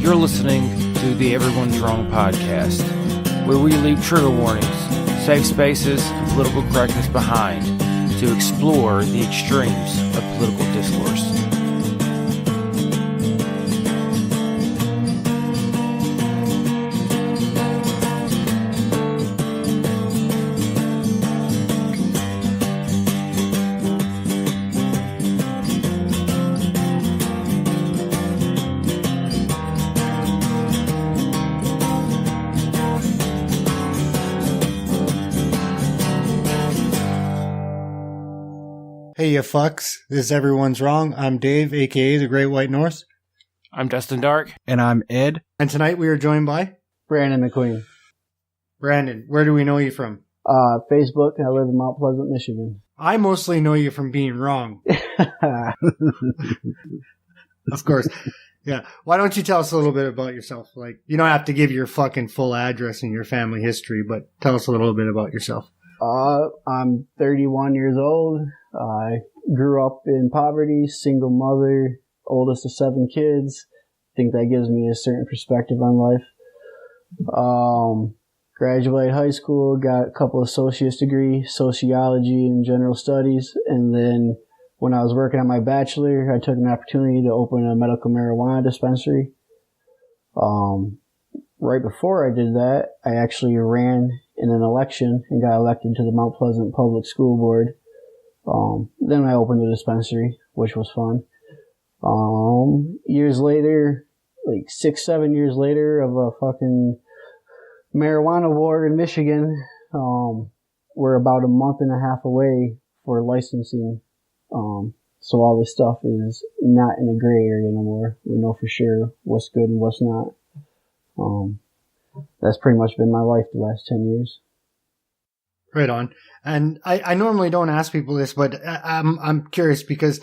You're listening to the Everyone's Wrong podcast, where we leave trigger warnings, safe spaces, and political correctness behind to explore the extremes of political discourse. Hey, you fucks. This is Everyone's Wrong. I'm Dave, a.k.a. The Great White North. I'm Dustin Dark. And I'm Ed. And tonight we are joined by Brandon McQueen. Brandon. Where do we know you from? Facebook. I live in Mount Pleasant, Michigan. I mostly know you from being wrong. Of course. Yeah. Why don't you tell us a little bit about yourself? Like, you don't have to give your fucking full address and your family history, but tell us a little bit about yourself. I'm 31 years old. I grew up in poverty, single mother, oldest of 7 kids. I think that gives me a certain perspective on life. Graduated high school, got a couple of associate's degrees, sociology and general studies. And then when I was working on my bachelor, I took an opportunity to open a medical marijuana dispensary. Right before I did that, I actually ran in an election and got elected to the Mount Pleasant Public School Board. Then I opened the dispensary, which was fun. Years later, like 6-7 years later of a fucking marijuana war in Michigan, we're about a month and a half away for licensing. So all this stuff is not in a gray area anymore. We know for sure what's good and what's not. That's pretty much been my life the last 10 years. Right on. And I normally don't ask people this, but I'm curious because,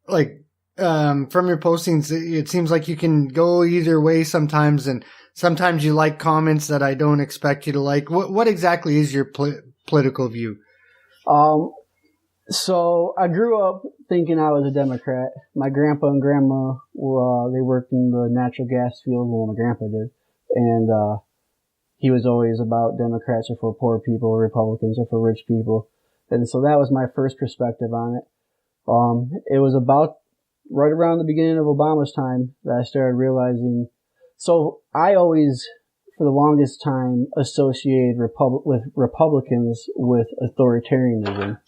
like, from your postings, it seems like you can go either way sometimes, and sometimes you like comments that I don't expect you to like. What exactly is your political view? So I grew up thinking I was a Democrat. My grandpa and grandma they worked in the natural gas field. Well, my grandpa did, and he was always about Democrats are for poor people, Republicans are for rich people. And so that was my first perspective on it. It was about right around the beginning of Obama's time that I started realizing. So I always, for the longest time, associated with Republicans with authoritarianism.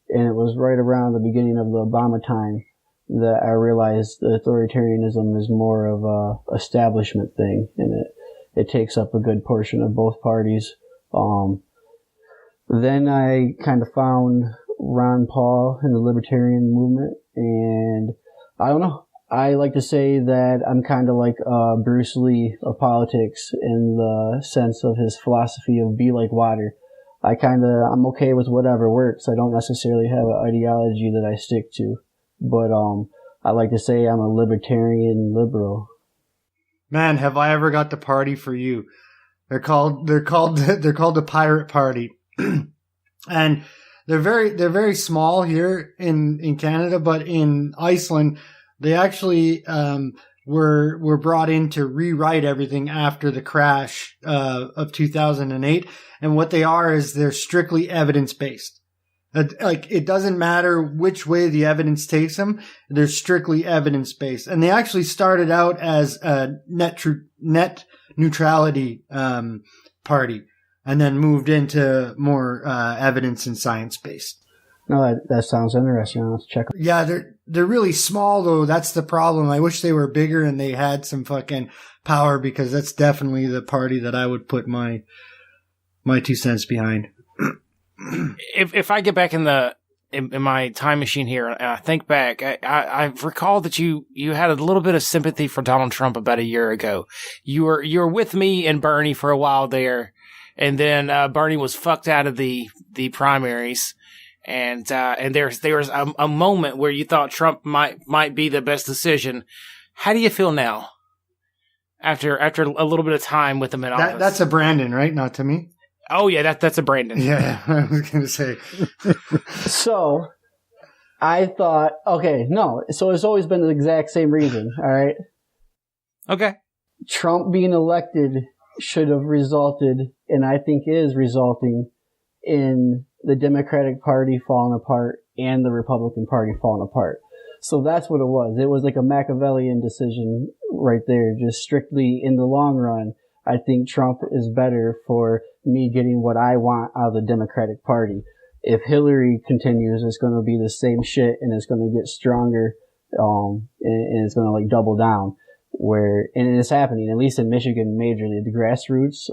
And it was right around the beginning of the Obama time that I realized that authoritarianism is more of a establishment thing, and it takes up a good portion of both parties. Then I kind of found Ron Paul and the libertarian movement, and I don't know. I like to say that I'm kind of like Bruce Lee of politics in the sense of his philosophy of be like water. I'm okay with whatever works. I don't necessarily have an ideology that I stick to, but I like to say I'm a libertarian liberal. Man, have I ever got the party for you. They're called the Pirate Party. And they're very small here in Canada, but in Iceland, they actually, were brought in to rewrite everything after the crash, of 2008. And what they are is they're strictly evidence-based. Like, it doesn't matter which way the evidence takes them. They're strictly evidence-based. And they actually started out as a net neutrality, party, and then moved into more, evidence and science-based. No, that sounds interesting. Let's check. Yeah, they're really small though. That's the problem. I wish they were bigger and they had some fucking power, because that's definitely the party that I would put my 2 cents behind. If I get back in my time machine here and I think back, I recall that you had a little bit of sympathy for Donald Trump about a year ago. You were with me and Bernie for a while there, and then Bernie was fucked out of the primaries. And there was a moment where you thought Trump might be the best decision. How do you feel now? After a little bit of time with him in office. That's a Brandon, right? Not to me. Oh yeah, that's a Brandon. Yeah, I was gonna say. So, I thought, okay, no. So it's always been the exact same reason. All right. Okay. Trump being elected should have resulted, and I think is resulting, in the Democratic Party falling apart and the Republican Party falling apart. So that's what it was. It was like a Machiavellian decision right there, just strictly in the long run. I think Trump is better for me getting what I want out of the Democratic Party. If Hillary continues, it's going to be the same shit, and it's going to get stronger, and it's going to like double down. And it's happening, at least in Michigan, majorly. The grassroots,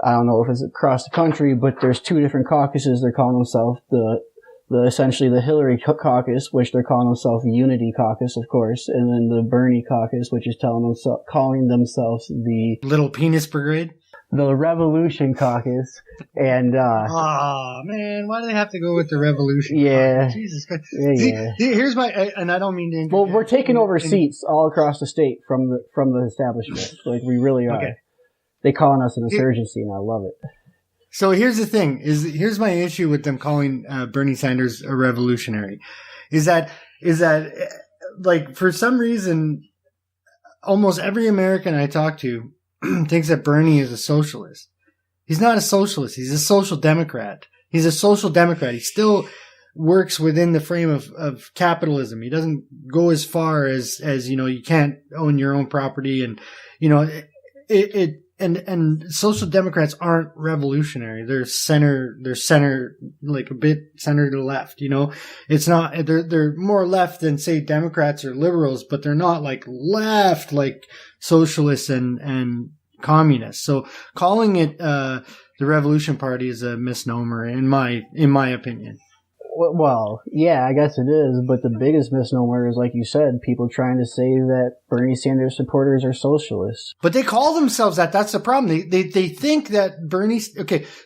I don't know if it's across the country, but there's 2 different caucuses. They're calling themselves essentially the Hillary caucus, which they're calling themselves Unity Caucus, of course, and then the Bernie caucus, which is calling themselves the Little Penis Brigade. The Revolution Caucus, and oh man, why do they have to go with the Revolution? Yeah, Caucus? Jesus Christ. Yeah. See, here's my, and I don't mean to. Well, we're taking over seats all across the state from the establishment. Like we really are. Okay. They calling us an insurgency, and I love it. So here's the thing: here's my issue with them calling Bernie Sanders a revolutionary, is that like for some reason, almost every American I talk to thinks that Bernie is a socialist. He's not a socialist. He's a social democrat. He's a social democrat. He still works within the frame of capitalism. He doesn't go as far as, you can't own your own property, and, and social democrats aren't revolutionary. They're center, like a bit center to the left, It's not, they're more left than say Democrats or liberals, but they're not like left, like socialists and communists. So calling it, the Revolution Party is a misnomer in my opinion. Well, yeah, I guess it is, but the biggest misnomer is, like you said, people trying to say that Bernie Sanders supporters are socialists. But they call themselves that. That's the problem. They think that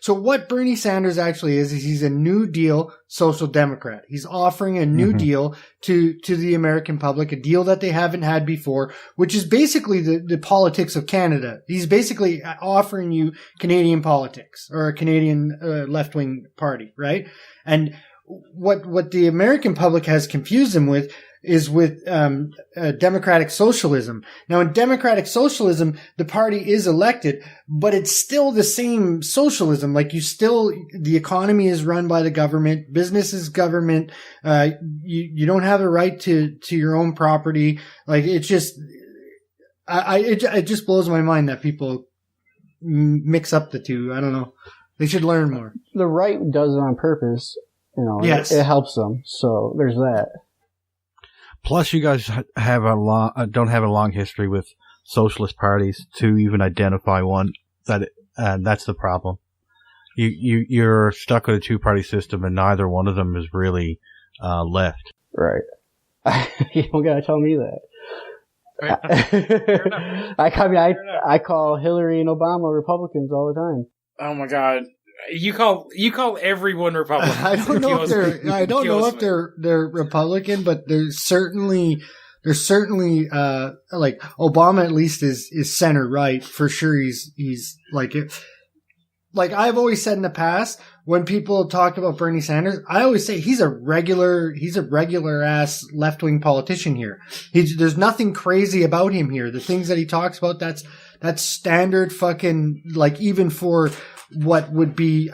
so what Bernie Sanders actually is he's a New Deal social democrat. He's offering a new deal to the American public, a deal that they haven't had before, which is basically the politics of Canada. He's basically offering you Canadian politics, or a Canadian left-wing party, right? And what the American public has confused him with is with democratic socialism. Now, in democratic socialism, the party is elected, but it's still the same socialism. Like the economy is run by the government, business is government. You don't have a right to your own property. Like it just blows my mind that people mix up the two. I don't know. They should learn more. The right does it on purpose. Yes. It helps them. So there's that. Plus, you guys don't have a long history with socialist parties to even identify one. That's the problem. You're stuck with a 2-party system, and neither one of them is really left. Right. You don't gotta tell me that. I call Hillary and Obama Republicans all the time. Oh my God. You call everyone Republican. I don't know if they're Republican, but they're certainly like Obama at least is center right for sure. He's like it. Like I've always said in the past, when people talk about Bernie Sanders, I always say he's a regular ass left wing politician here. There's nothing crazy about him here. The things that he talks about, that's standard fucking, like, even for what would be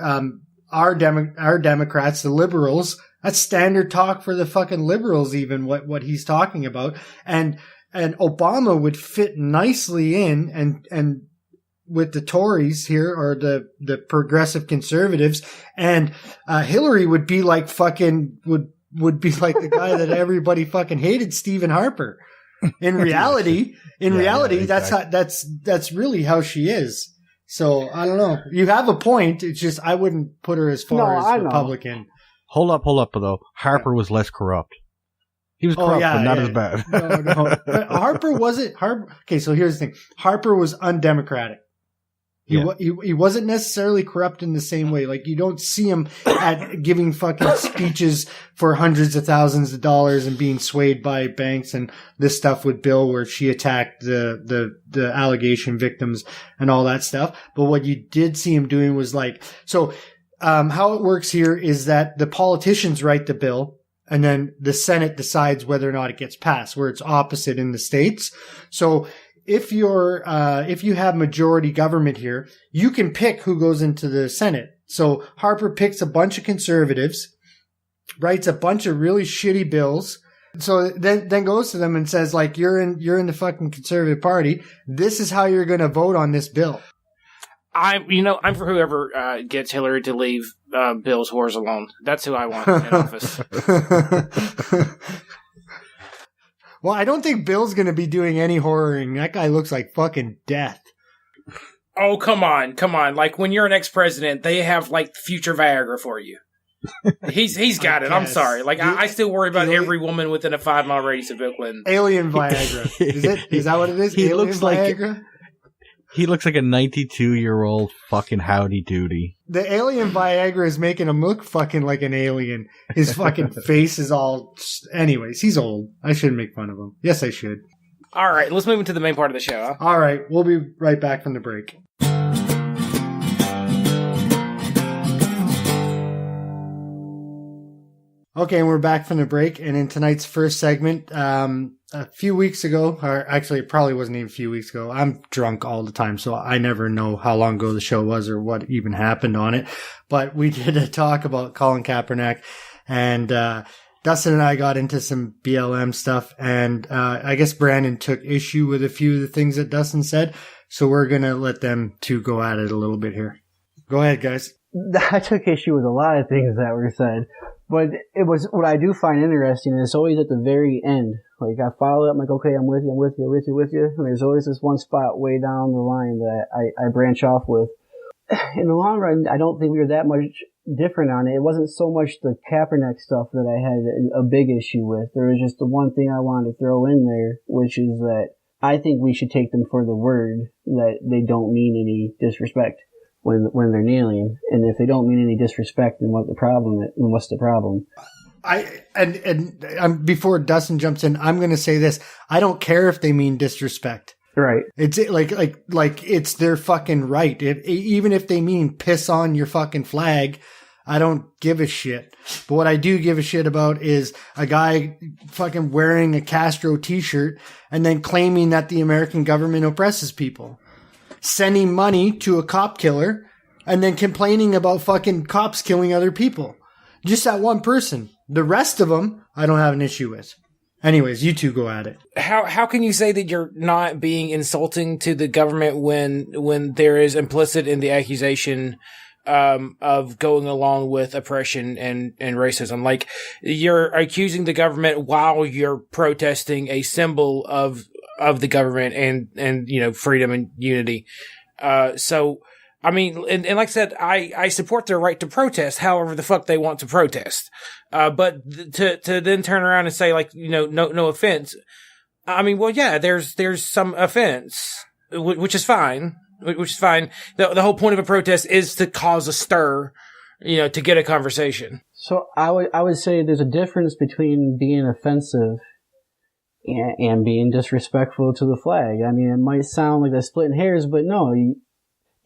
our Democrats, the liberals, that's standard talk for the fucking liberals, even what he's talking about. And Obama would fit nicely in and with the Tories here, or the progressive conservatives, and Hillary would be like fucking would be like the guy that everybody fucking hated, Stephen Harper. In reality, exactly. that's really how she is. So I don't know. You have a point. It's just I wouldn't put her as far as Republican. Hold up though. Harper was less corrupt. He was corrupt, but not as bad. No. But Harper wasn't. Okay, so here's the thing. Harper was undemocratic. He wasn't necessarily corrupt in the same way. Like, you don't see him giving fucking speeches for hundreds of thousands of dollars and being swayed by banks and this stuff with Bill, where she attacked the allegation victims and all that stuff. But what you did see him doing was how it works here is that the politicians write the bill, and then the Senate decides whether or not it gets passed, where it's opposite in the States. So if you have majority government here, you can pick who goes into the Senate. So Harper picks a bunch of conservatives, writes a bunch of really shitty bills. So then goes to them and says, like, you're in the fucking Conservative Party. This is how you're going to vote on this bill. I'm for whoever gets Hillary to leave Bill's whores alone. That's who I want in office. Well, I don't think Bill's going to be doing any horroring. That guy looks like fucking death. Oh, come on. Like, when you're an ex-president, they have, like, future Viagra for you. He's got it. I'm sorry. Like, I still worry about every woman within a 5-mile radius of Bill Clinton. Alien Viagra. Is that what it is? He Alien looks Viagra? like he looks like a 92-year-old fucking howdy doody. The alien Viagra is making him look fucking like an alien. His fucking face is all... Anyways, he's old. I shouldn't make fun of him. Yes, I should. All right, let's move into the main part of the show. Huh? All right, we'll be right back from the break. Okay, and we're back from the break, and in tonight's first segment, a few weeks ago, or actually it probably wasn't even a few weeks ago, I'm drunk all the time, so I never know how long ago the show was or what even happened on it, but we did a talk about Colin Kaepernick, and Dustin and I got into some BLM stuff, and I guess Brandon took issue with a few of the things that Dustin said, so we're going to let them two go at it a little bit here. Go ahead, guys. I took issue with a lot of things that were said. But it was, what I do find interesting is always at the very end. Like, I follow it, I'm like, okay, I'm with you. And there's always this one spot way down the line that I branch off with. In the long run, I don't think we were that much different on it. It wasn't so much the Kaepernick stuff that I had a big issue with. There was just the one thing I wanted to throw in there, which is that I think we should take them for the word that they don't mean any disrespect when they're kneeling, and if they don't mean any disrespect, then what's the problem? Before Dustin jumps in, I'm going to say this: I don't care if they mean disrespect. Right? It's like it's their fucking right. Even if they mean piss on your fucking flag, I don't give a shit. But what I do give a shit about is a guy fucking wearing a Castro t-shirt and then claiming that the American government oppresses people. Sending money to a cop killer and then complaining about fucking cops killing other people. Just that one person. The rest of them, I don't have an issue with. Anyways, you two go at it. How can you say that you're not being insulting to the government when there is implicit in the accusation of going along with oppression and racism? Like, you're accusing the government while you're protesting a symbol of the government and freedom and unity. So, I mean, and like I said, I support their right to protest however the fuck they want to protest. But to then turn around and say, like, no offense. I mean, well, yeah, there's some offense, which is fine. The whole point of a protest is to cause a stir, to get a conversation. So I would say there's a difference between being offensive and being disrespectful to the flag. I mean, it might sound like they're splitting hairs, but no,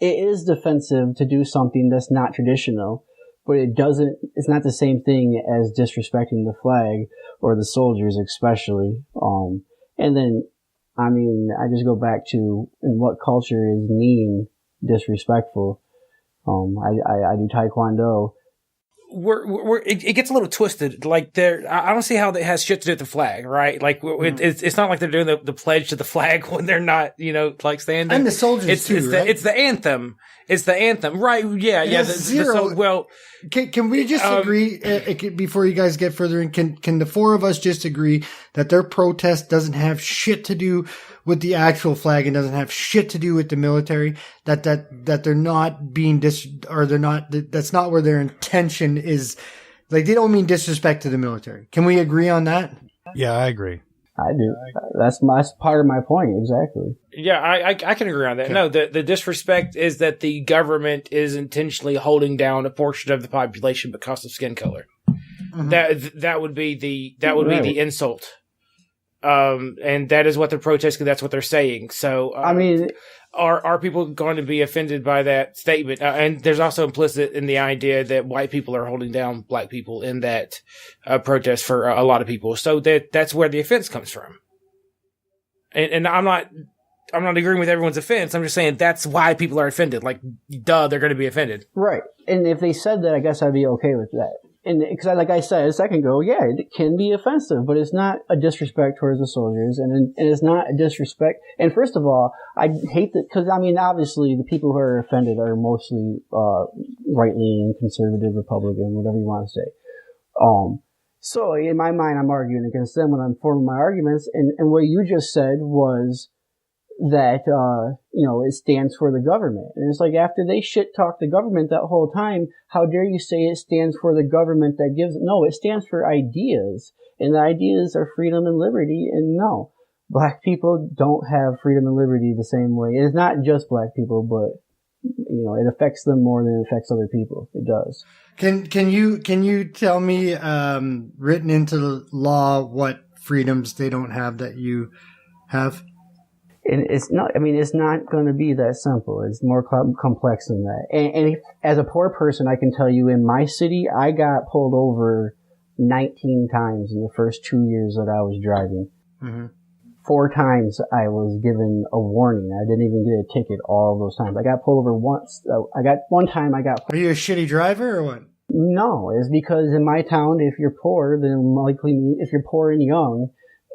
it is defensive to do something that's not traditional, but it's not the same thing as disrespecting the flag or the soldiers especially. And then, I mean, I just go back to in what culture is mean disrespectful. I do Taekwondo. It gets a little twisted. Like, I don't see how that has shit to do with the flag, right? Like, it's not like they're doing the pledge to the flag when they're not, like standing. And the soldiers too, right? It's the anthem. It's the anthem, right? Yeah. Zero. Can we just agree before you guys get further in? Can the four of us just agree that their protest doesn't have shit to do with the actual flag and doesn't have shit to do with the military? That they're not being that's not where their intention is. Like, they don't mean disrespect to the military. Can we agree on that? Yeah, I agree. I do. That's part of my point, exactly. Yeah, I can agree on that. Okay. No, the disrespect is that the government is intentionally holding down a portion of the population because of skin color. Mm-hmm. That would be the the insult. And that is what they're protesting. That's what they're saying. So, I mean, are people going to be offended by that statement? And there's also implicit in the idea that white people are holding down black people in that protest for a lot of people. So that's where the offense comes from. And I'm not agreeing with everyone's offense. I'm just saying that's why people are offended. Like, duh, they're going to be offended. Right. And if they said that, I guess I'd be okay with that. And because, like I said a second ago, yeah, it can be offensive, but it's not a disrespect towards the soldiers, and it's not a disrespect. And first of all, I hate that because I mean, obviously, the people who are offended are mostly right-leaning, conservative, Republican, whatever you want to say. So in my mind, I'm arguing against them when I'm forming my arguments. And what you just said was that, it stands for the government. And it's like, after they shit talk the government that whole time, how dare you say it stands for the government that gives, no, it stands for ideas. And the ideas are freedom and liberty. And no, black people don't have freedom and liberty the same way. It's not just black people, but, it affects them more than it affects other people. It does. Can you tell me, written into the law, what freedoms they don't have that you have? And it's not going to be that simple. It's more complex than that. And as a poor person, I can tell you in my city, I got pulled over 19 times in the first 2 years that I was driving. Mm-hmm. 4 times I was given a warning. I didn't even get a ticket all of those times. I got pulled over once. One time I got. Are you a shitty driver or what? No, it's because in my town, if you're poor, then if you're poor and young,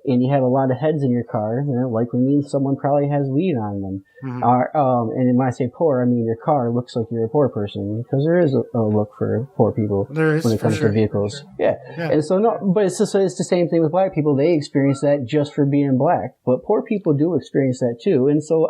and you have a lot of heads in your car, then it likely means someone probably has weed on them. Mm-hmm. And when I say poor, I mean your car looks like you're a poor person, because there is a look for poor people when it comes to vehicles. Yeah. And so but it's the same thing with black people. They experience that just for being black, but poor people do experience that too. And so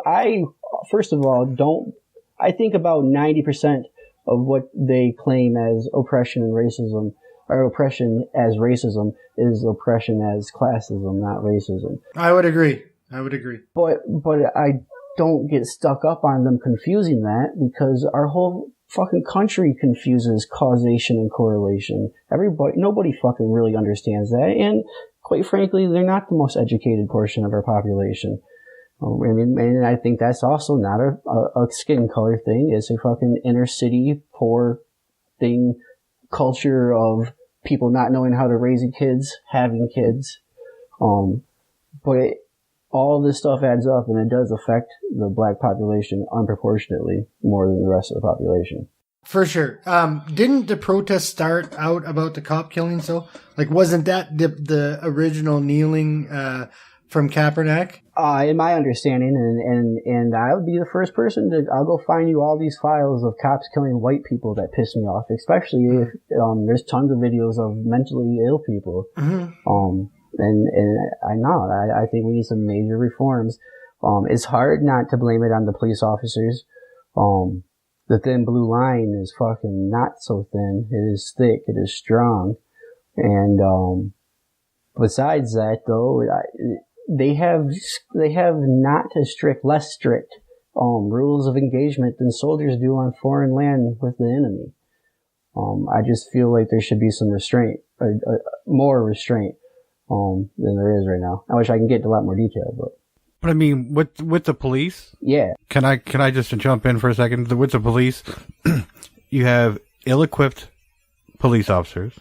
first of all, I think about 90% of what they claim as oppression and racism, or oppression as racism, is oppression as classism, not racism. I would agree. But I don't get stuck up on them confusing that, because our whole fucking country confuses causation and correlation. Nobody fucking really understands that, and quite frankly, they're not the most educated portion of our population. And I think that's also not a skin color thing. It's a fucking inner city poor thing, culture of people not knowing how to raise kids, having kids. But all this stuff adds up, and it does affect the black population unproportionately more than the rest of the population. For sure. Didn't the protest start out about the cop killings, though? Like, wasn't that the original kneeling from Kaepernick? In my understanding, and I would be the first person I'll go find you all these files of cops killing white people that piss me off, especially if there's tons of videos of mentally ill people. Mm-hmm. And I think we need some major reforms. It's hard not to blame it on the police officers. The thin blue line is fucking not so thin. It is thick. It is strong. And besides that, though, they have not as less strict rules of engagement than soldiers do on foreign land with the enemy. I just feel like there should be some restraint, or more restraint than there is right now. I wish I can get into a lot more detail, but I mean, with the police, yeah. Can I just jump in for a second? With the police, you have ill-equipped police officers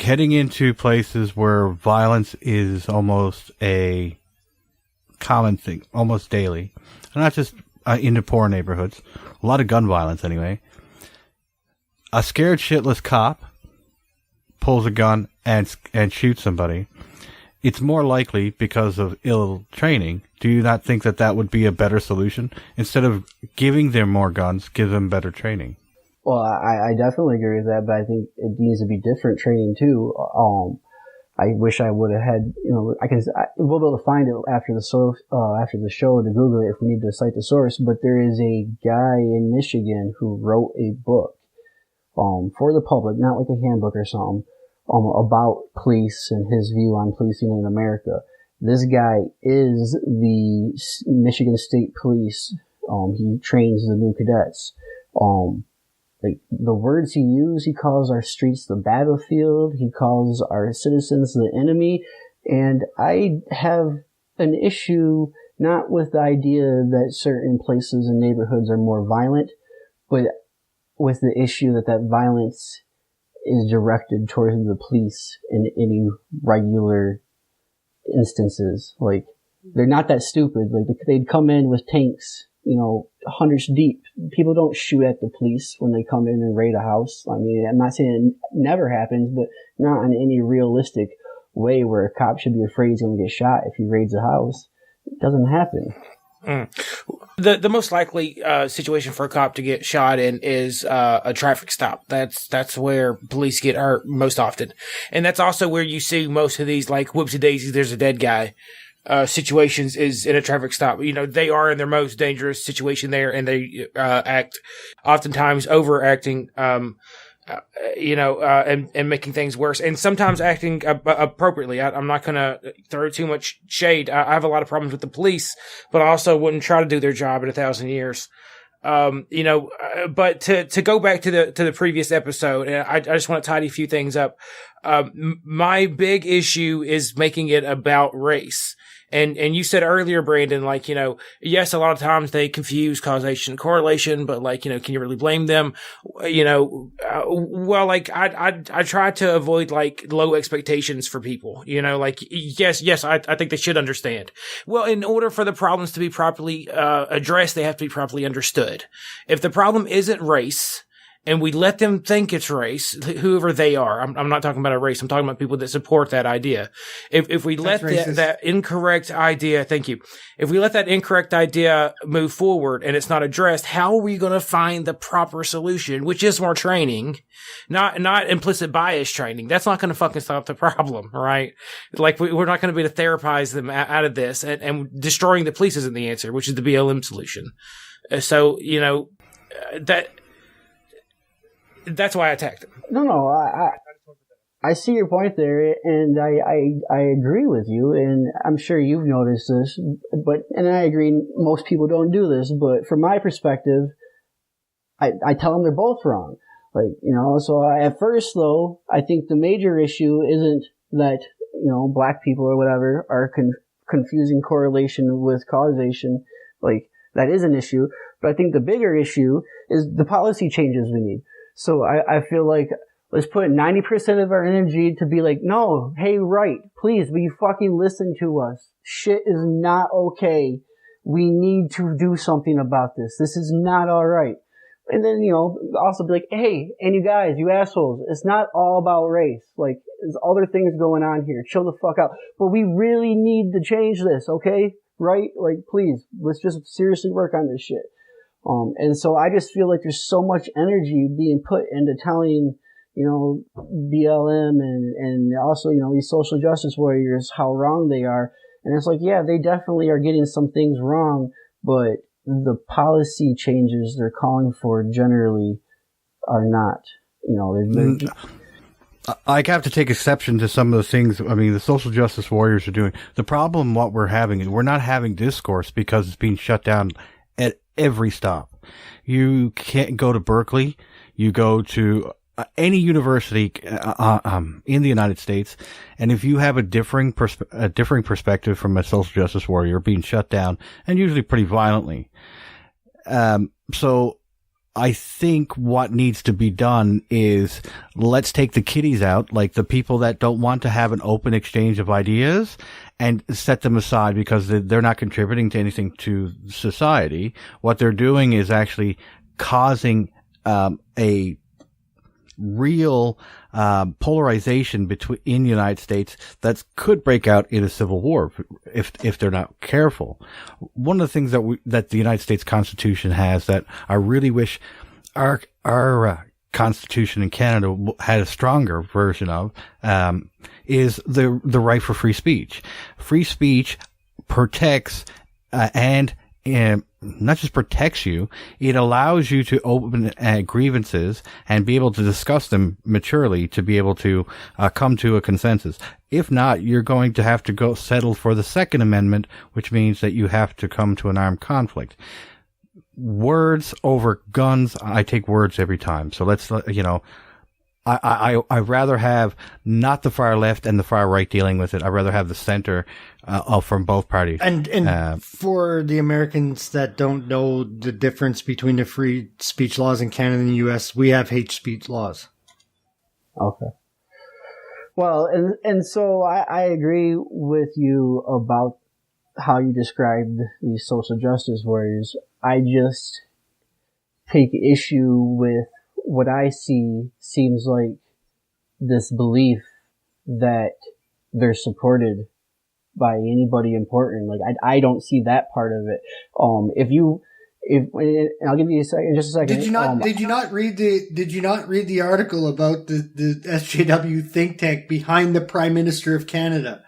heading into places where violence is almost a common thing, almost daily. And not just into poor neighborhoods. A lot of gun violence, anyway. A scared shitless cop pulls a gun and shoots somebody. It's more likely because of ill training. Do you not think that would be a better solution? Instead of giving them more guns, give them better training. Well, I definitely agree with that, but I think it needs to be different training too. I wish I would have had, we'll be able to find it after the show to Google it if we need to cite the source. But there is a guy in Michigan who wrote a book, for the public, not like a handbook or something, about police and his view on policing in America. This guy is the Michigan State Police. He trains the new cadets. Like the words he uses, he calls our streets the battlefield. He calls our citizens the enemy. And I have an issue not with the idea that certain places and neighborhoods are more violent, but with the issue that violence is directed towards the police in any regular instances. Like they're not that stupid. Like they'd come in with tanks, hundreds deep. People don't shoot at the police when they come in and raid a house. I mean, I'm not saying it never happens, but not in any realistic way where a cop should be afraid he's going to get shot if he raids a house. It doesn't happen. The most likely situation for a cop to get shot in is a traffic stop. That's where police get hurt most often, and that's also where you see most of these like whoopsie daisies. There's a dead guy. Situations is in a traffic stop. They are in their most dangerous situation there, and they act oftentimes overacting. And making things worse, and sometimes acting appropriately. I'm not going to throw too much shade. I have a lot of problems with the police, but I also wouldn't try to do their job in 1,000 years. But to go back to the previous episode, and I just want to tidy a few things up. My big issue is making it about race. And you said earlier, Brandon, yes, a lot of times they confuse causation and correlation, but can you really blame them? I try to avoid low expectations for people, yes, I think they should understand. Well, in order for the problems to be properly, addressed, they have to be properly understood. If the problem isn't race, and we let them think it's race, whoever they are. I'm not talking about a race. I'm talking about people that support that idea. If we let that incorrect idea, thank you. If we let that incorrect idea move forward and it's not addressed, how are we going to find the proper solution, which is more training, not implicit bias training? That's not going to fucking stop the problem, right? We're not going to be able to therapize them out of this, and destroying the police isn't the answer, which is the BLM solution. So, that's why I attacked him. No, I see your point there, and I agree with you, and I'm sure you've noticed this, and I agree most people don't do this, but from my perspective, I tell them they're both wrong. So at first though, I think the major issue isn't that, black people or whatever are confusing correlation with causation. That is an issue, but I think the bigger issue is the policy changes we need. So I feel like let's put 90% of our energy to be no, hey, right, please, will you fucking listen to us? Shit is not okay. We need to do something about this. This is not all right. And then, also be hey, and you guys, you assholes, it's not all about race. There's other things going on here. Chill the fuck out. But we really need to change this, okay? Right? Please, let's just seriously work on this shit. And so I just feel like there's so much energy being put into telling, BLM and also, these social justice warriors how wrong they are. And it's yeah, they definitely are getting some things wrong, but the policy changes they're calling for generally are not, I have to take exception to some of the things. I mean, the social justice warriors are doing. The problem, what we're having is we're not having discourse because it's being shut down at every stop. You can't go to Berkeley. You go to any university in the United States, and if you have a differing perspective from a social justice warrior, being shut down, and usually pretty violently. So I think what needs to be done is let's take the kiddies out, the people that don't want to have an open exchange of ideas, and set them aside because they're not contributing to anything to society. What they're doing is actually causing a real polarization in the United States that could break out in a civil war if they're not careful. One of the things that the United States Constitution has that I really wish our Constitution in Canada had a stronger version of is the right for free speech. Free speech protects and not just protects you, it allows you to open grievances and be able to discuss them maturely to be able to come to a consensus. If not, you're going to have to go settle for the Second Amendment, which means that you have to come to an armed conflict. Words over guns, I take words every time. So let's, I rather have not the far left and the far right dealing with it. I'd rather have the center from both parties. And for the Americans that don't know the difference between the free speech laws in Canada and the U.S., we have hate speech laws. Okay. Well, and so I agree with you about how you described these social justice warriors. I just take issue with what I see seems like this belief that they're supported by anybody important. Like, I don't see that part of it. And I'll give you just a second. Did you not read the article about the SJW think tank behind the Prime Minister of Canada?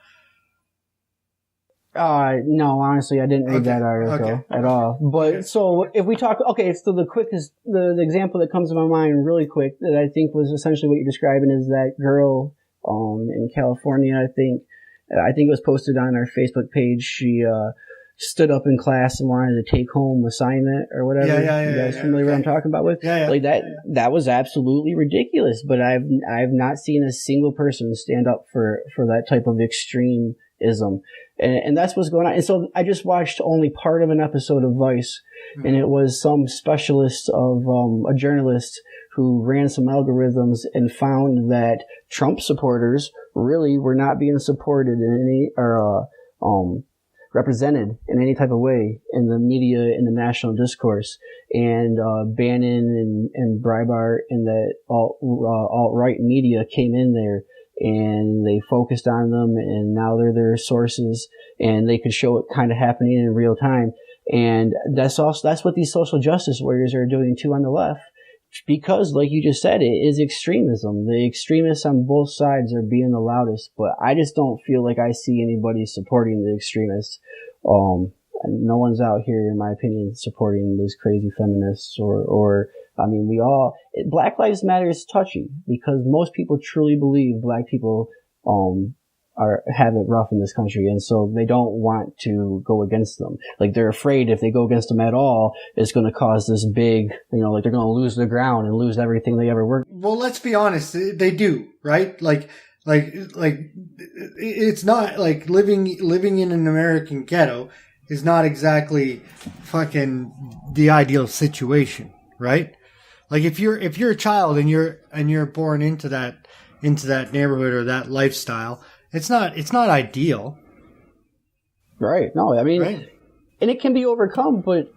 No, honestly, I didn't read that article at all. But so if we talk, so the example that comes to my mind really quick that I think was essentially what you're describing is that girl, in California, I think it was posted on our Facebook page. She, stood up in class and wanted to take home assignment or whatever. You guys familiar with what I'm talking about with? Like that was absolutely ridiculous, but I've not seen a single person stand up for that type of extremism. And that's what's going on. And so I just watched only part of an episode of Vice, and it was some specialist of, a journalist who ran some algorithms and found that Trump supporters really were not being supported in any, represented in any type of way in the media, in the national discourse. And Bannon and Breitbart and the alt-right media came in there and they focused on them, and now they're their sources, and they could show it kind of happening in real time. And that's what these social justice warriors are doing too on the left. Because, like you just said, it is extremism. The extremists on both sides are being the loudest, but I just don't feel like I see anybody supporting the extremists. No one's out here, in my opinion, supporting those crazy feminists Black Lives Matter is touchy because most people truly believe black people, have it rough in this country, and so they don't want to go against them. Like, they're afraid if they go against them at all, it's going to cause this big, like they're going to lose their ground and lose everything they ever worked. Well, let's be honest, they do, right? Like it's not like living in an American ghetto is not exactly fucking the ideal situation, right? Like, if you're a child and you're born into that neighborhood or that lifestyle, it's not ideal. Right. No, I mean, right. And it can be overcome, but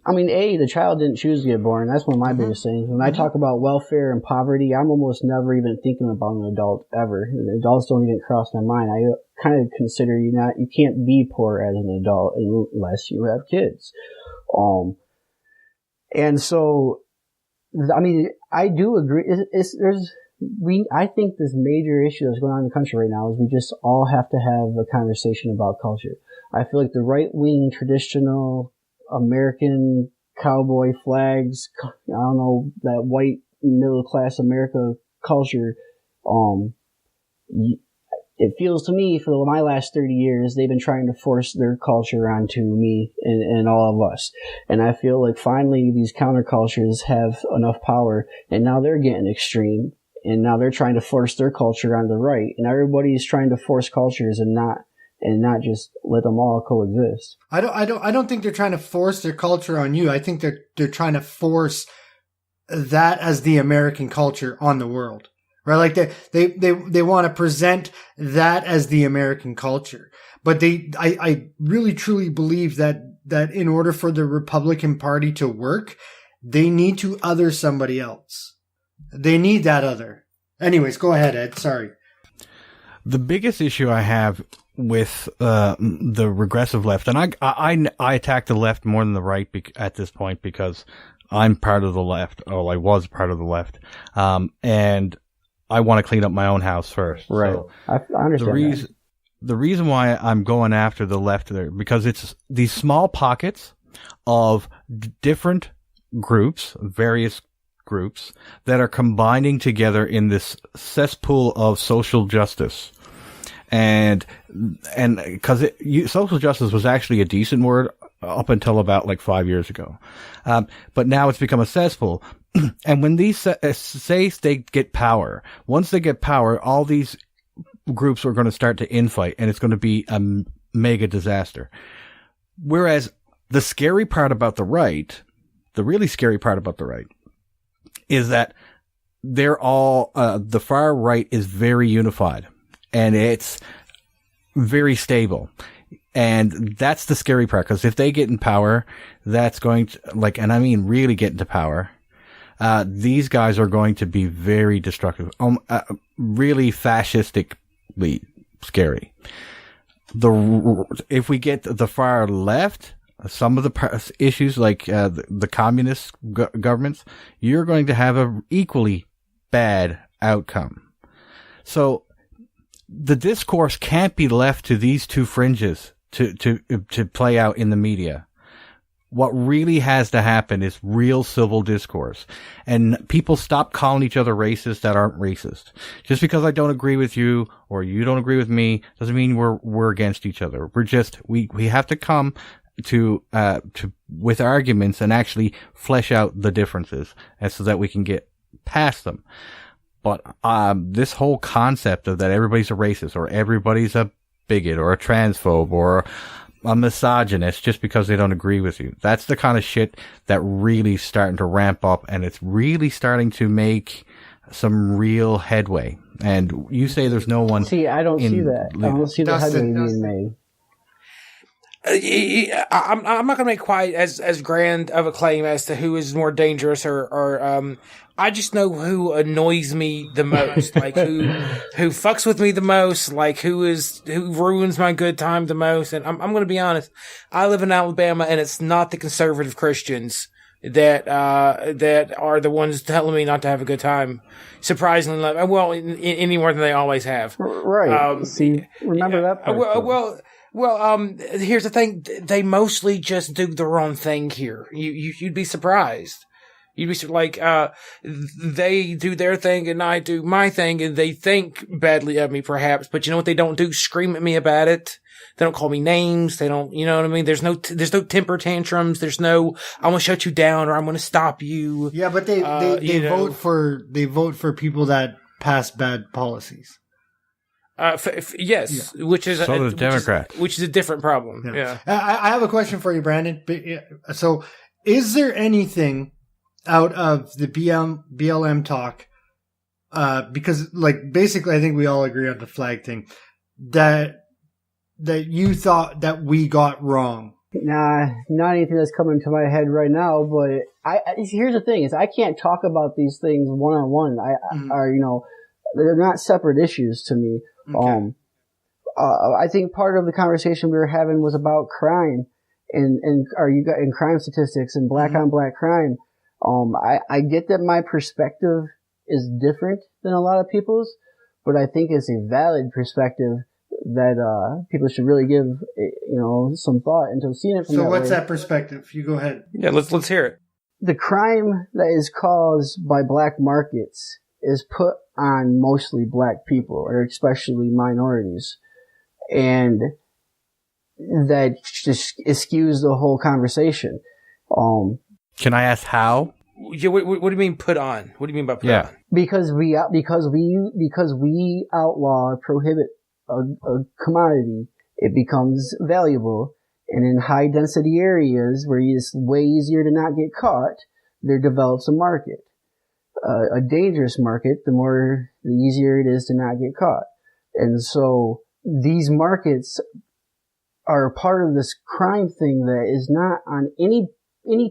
I mean, the child didn't choose to get born. That's one of my biggest things. When I talk about welfare and poverty, I'm almost never even thinking about an adult ever. Adults don't even cross my mind. I kind of consider you can't be poor as an adult unless you have kids. And so, I mean, I do agree. I think this major issue that's going on in the country right now is we just all have to have a conversation about culture. I feel like the right-wing, traditional American cowboy flags, I don't know, that white middle-class America culture, it feels to me for my last 30 years, they've been trying to force their culture onto me and all of us. And I feel like finally these countercultures have enough power, and now they're getting extreme. And now they're trying to force their culture on the right, and everybody's trying to force cultures and not just let them all coexist. I don't think they're trying to force their culture on you. I think they're trying to force that as the American culture on the world, right? Like they want to present that as the American culture, but I really truly believe that in order for the Republican Party to work, they need to other somebody else. They need that other. Anyways, go ahead, Ed. Sorry. The biggest issue I have with the regressive left, and I attack the left more than the right at this point because I'm part of the left, or I was part of the left, and I want to clean up my own house first. Right. So I understand the reason why I'm going after the left there, because it's these small pockets of different groups, various groups that are combining together in this cesspool of social justice. And because social justice was actually a decent word up until about like 5 years ago. But now it's become a cesspool. And when these say they get power, once they get power, all these groups are going to start to infight, and it's going to be a mega disaster. Whereas the scary part about the right, the really scary part about the right, is that they're all, the far right is very unified and it's very stable. And that's the scary part, because if they get in power, that's going to, and I mean really get into power, these guys are going to be very destructive, really fascistically scary. If we get the far left, some of the issues like the communist governments, you're going to have a equally bad outcome. So the discourse can't be left to these two fringes to play out in the media. What really has to happen is real civil discourse, and people stop calling each other racist that aren't racist. Just because I don't agree with you or you don't agree with me doesn't mean we're against each other. We're just, we have to come to with arguments and actually flesh out the differences, and so that we can get past them. But this whole concept of that everybody's a racist or everybody's a bigot or a transphobe or a misogynist just because they don't agree with you, that's the kind of shit that really starting to ramp up, and it's really starting to make some real headway. And you say there's no one. See, I don't see that. I don't see the headway being made. I'm not going to make quite as grand of a claim as to who is more dangerous or I just know who annoys me the most, like who fucks with me the most, like who ruins my good time the most. And I'm going to be honest, I live in Alabama, and it's not the conservative Christians that are the ones telling me not to have a good time. Surprisingly, well, any more than they always have. Right. See, remember that part. Well, here's the thing. They mostly just do the wrong thing here. You'd be surprised. You'd be like, they do their thing and I do my thing, and they think badly of me perhaps, but you know what they don't do? Scream at me about it. They don't call me names. They don't, you know what I mean? There's no temper tantrums. There's no, I'm going to shut you down or I'm going to stop you. Yeah, but they vote for people that pass bad policies. Yes, yeah. Which is so the Democrats, which is a different problem. Yeah. I have a question for you, Brandon. So, is there anything out of the BLM talk? Because, basically, I think we all agree on the flag thing that you thought that we got wrong. Nah, not anything that's coming to my head right now. But here's the thing: is I can't talk about these things one on one. They're not separate issues to me. Okay. I think part of the conversation we were having was about crime and crime statistics and black on black crime. I get that my perspective is different than a lot of people's, but I think it's a valid perspective that people should really give some thought into seeing it from that way. So what's that perspective? You go ahead. Yeah, let's hear it. The crime that is caused by black markets is put on mostly black people, or especially minorities. And that just skews the whole conversation. Can I ask how? Yeah, what do you mean put on? What do you mean by put on? Because we outlaw, prohibit a commodity, it becomes valuable. And in high density areas where it's way easier to not get caught, there develops a market. A dangerous market, the easier it is to not get caught. And so these markets are a part of this crime thing that is not on any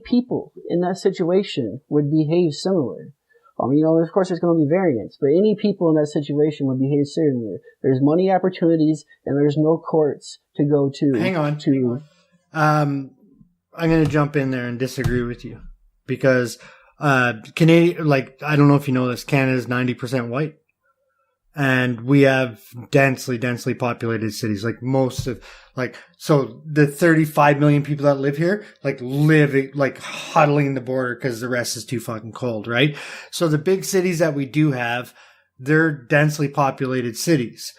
people in that situation would behave similar. Of course there's going to be variance, but any people in that situation would behave similar. There's money opportunities and there's no courts to go to. Hang on. I'm going to jump in there and disagree with you because Canadian, I don't know if you know this, Canada's 90% white, and we have densely populated cities. So the 35 million people that live here, live huddling the border because the rest is too fucking cold, right? So the big cities that we do have, they're densely populated cities.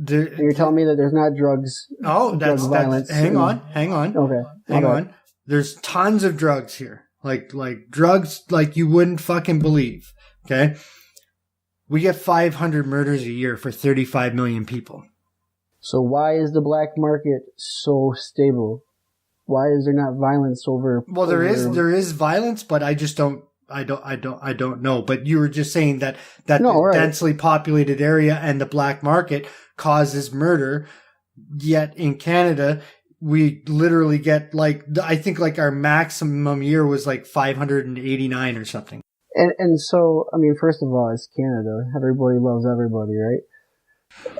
You're telling me that there's not drugs? Oh, that's violence. Hang on. Okay. Hang on. There's tons of drugs here. Like drugs like you wouldn't fucking believe. Okay? We get 500 murders a year for 35 million people. So why is the black market so stable? Why is there not violence over? Well, there is violence, but I just don't know. But you were just saying that right. Densely populated area and the black market causes murder. Yet in Canada, we literally get I think our maximum year was 589 or something. And so, I mean, first of all, it's Canada. Everybody loves everybody, right?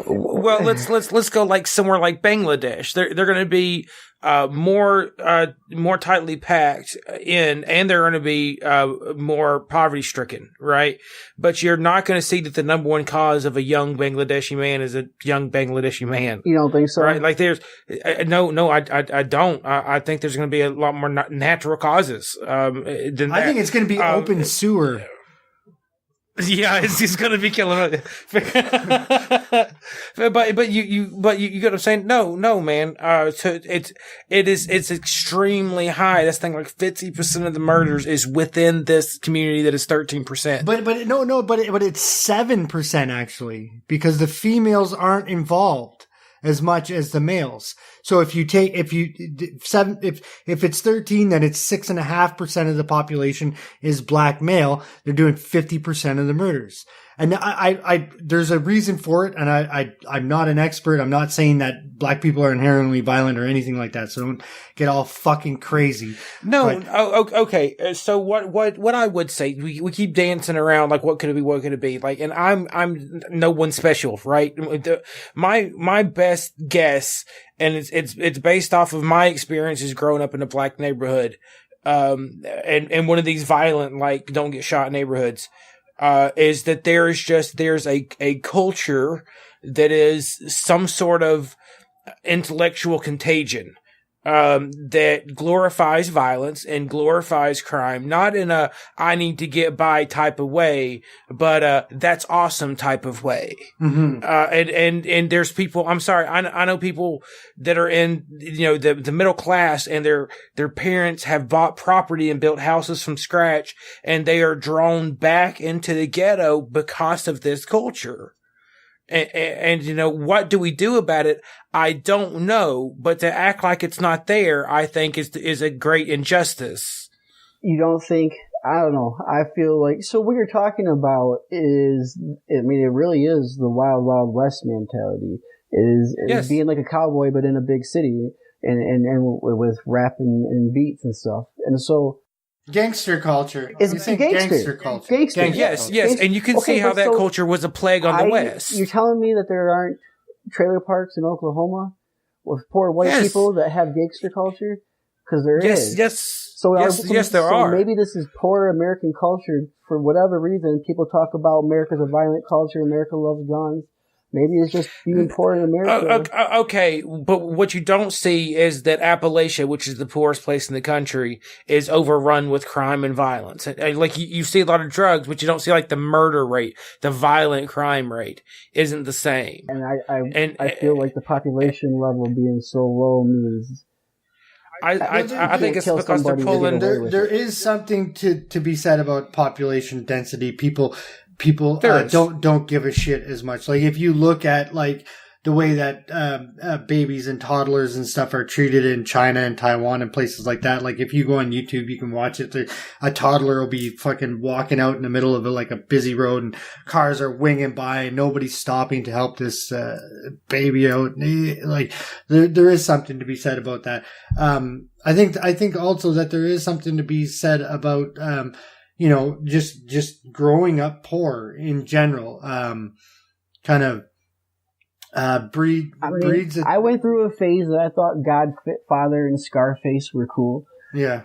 Well, let's go somewhere like Bangladesh. They're going to be more tightly packed in, and they're going to be more poverty stricken, right? But you're not going to see that the number one cause of a young Bangladeshi man is a young Bangladeshi man. You don't think so? Right? There's no, I don't. I think there's going to be a lot more natural causes than that. I think it's going to be open sewer. Yeah, it's going to be killing it. but you get what I'm saying? No, man. So it's extremely high. That's the thing. 50% of the murders is within this community that is 13%. But it's 7% actually, because the females aren't involved as much as the males. So if it's 13, then it's 6.5% of the population is black male. They're doing 50% of the murders. And I there's a reason for it. And I'm not an expert. I'm not saying that black people are inherently violent or anything like that. So don't get all fucking crazy. No. Okay. So what I would say, we keep dancing around what could it be? And I'm no one special, right? My best guess, and it's based off of my experiences growing up in a black neighborhood, and one of these violent, don't get shot neighborhoods, is that there's a culture that is some sort of intellectual contagion, that glorifies violence and glorifies crime, not in a I need to get by type of way, but that's awesome type of way. Mm-hmm. And there's people, I'm sorry, I know people that are in, the middle class, and their parents have bought property and built houses from scratch, and they are drawn back into the ghetto because of this culture. And what do we do about it? I don't know, but to act like it's not there, I think is a great injustice. You don't think? I don't know. I feel so what you're talking about is, it really is the Wild Wild West mentality. It is being like a cowboy, but in a big city, and with rap and beats and stuff. And so, gangster culture. It's gangster culture. Gangster. Yes, and you can see how that culture was a plague on the West. You're telling me that there aren't trailer parks in Oklahoma with poor white people that have gangster culture? Because there is. Yes. So there are. Maybe this is poor American culture for whatever reason. People talk about America's a violent culture. America loves guns. Maybe it's just being poor in America. Okay, but what you don't see is that Appalachia, which is the poorest place in the country, is overrun with crime and violence. You see a lot of drugs, but you don't see the murder rate, the violent crime rate isn't the same. And I feel like the population level being so low means. I think it's because they're pulling. There is something to be said about population density. People don't give a shit as much. If you look at the way that babies and toddlers and stuff are treated in China and Taiwan and places like that. If you go on YouTube, you can watch it. A toddler will be fucking walking out in the middle of a busy road, and cars are winging by, and nobody's stopping to help this baby out. There is something to be said about that. I think also that there is something to be said about just growing up poor in general, breeds. I went through a phase that I thought Godfather and Scarface were cool. Yeah.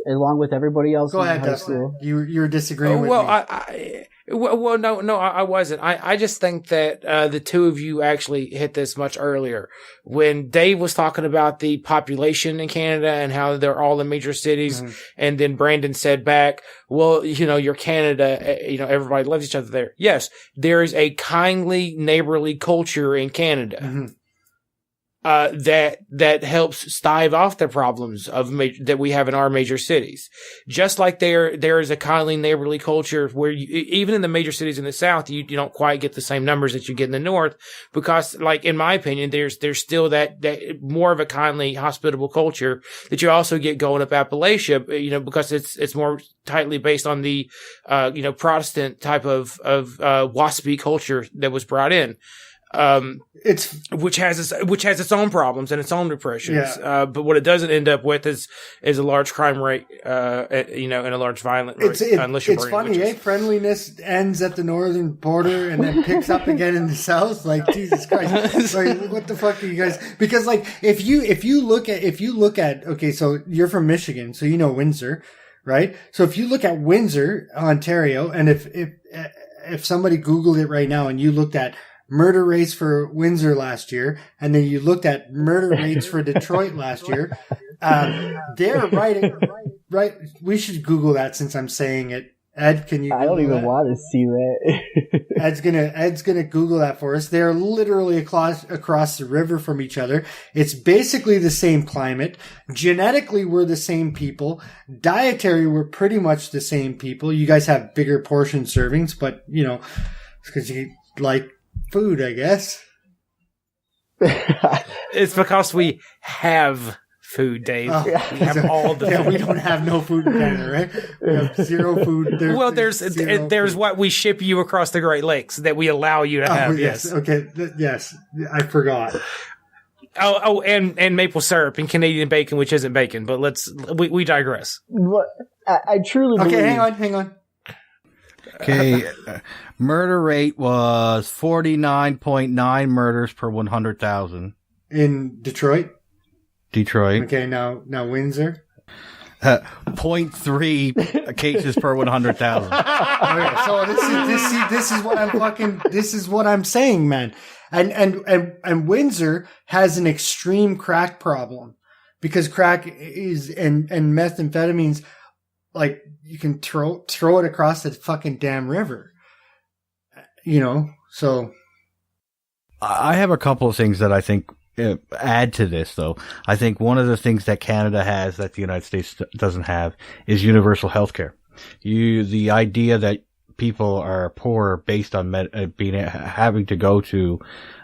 Along with everybody else. Go ahead, Dustin. You were disagreeing with me. No, I wasn't. I just think that the two of you actually hit this much earlier when Dave was talking about the population in Canada and how they're all in major cities, mm-hmm. and then Brandon said back, "Well, you're Canada. Everybody loves each other there." Yes, there is a kindly, neighborly culture in Canada. Mm-hmm. That helps stave off the problems that we have in our major cities. Just like there is a kindly neighborly culture where even in the major cities in the South, you don't quite get the same numbers that you get in the North, because in my opinion, there's still that more of a kindly, hospitable culture that you also get going up Appalachia, because it's more tightly based on the, Protestant type of waspy culture that was brought in. which has its own problems and its own depressions. Yeah. But what it doesn't end up with is a large crime rate, and a large violent rate. It's funny, friendliness ends at the northern border and then picks up again in the south. Like, Jesus Christ, like, what the fuck are you guys? Because like, if you look at, okay, so you're from Michigan, so you know Windsor, right? So if you look at Windsor, Ontario, and if somebody Googled it right now and you looked at murder rates for Windsor last year, and then you looked at murder rates for Detroit last year, they're right. We should Google that since I'm saying it. Ed, can you? I don't even want to see that. Ed's gonna Google that for us. They're literally across the river from each other. It's basically the same climate. Genetically, we're the same people. Dietary, we're pretty much the same people. You guys have bigger portion servings, but you know, it's because you like food, I guess. It's because we have food, Dave. Oh, we have all the food. We don't have no food in Canada, right? We have zero food. There's what we ship you across the Great Lakes that we allow you to have. Yes. Okay. Yes. I forgot. And maple syrup and Canadian bacon, which isn't bacon, but we digress. What I truly believe. Okay, hang on. Okay, murder rate was 49.9 murders per 100,000. In Detroit? Okay, now Windsor? 0.3 cases per 100,000. Okay, so this is what I'm saying, man. And Windsor has an extreme crack problem because crack is and methamphetamines, like, you can throw it across the fucking damn river. You know, so I have a couple of things that I think add to this, though. I think one of the things that Canada has that the United States doesn't have is universal health care. The idea that people are poor based on having to go to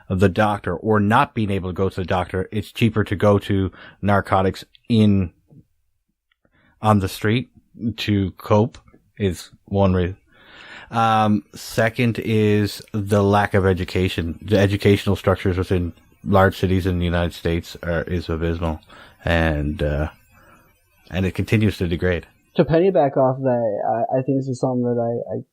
the doctor or not being able to go to the doctor. It's cheaper to go to narcotics on the street to cope is one reason. Second is the lack of education. The educational structures within large cities in the United States is abysmal, and it continues to degrade. To piggyback off that, I think this is something that I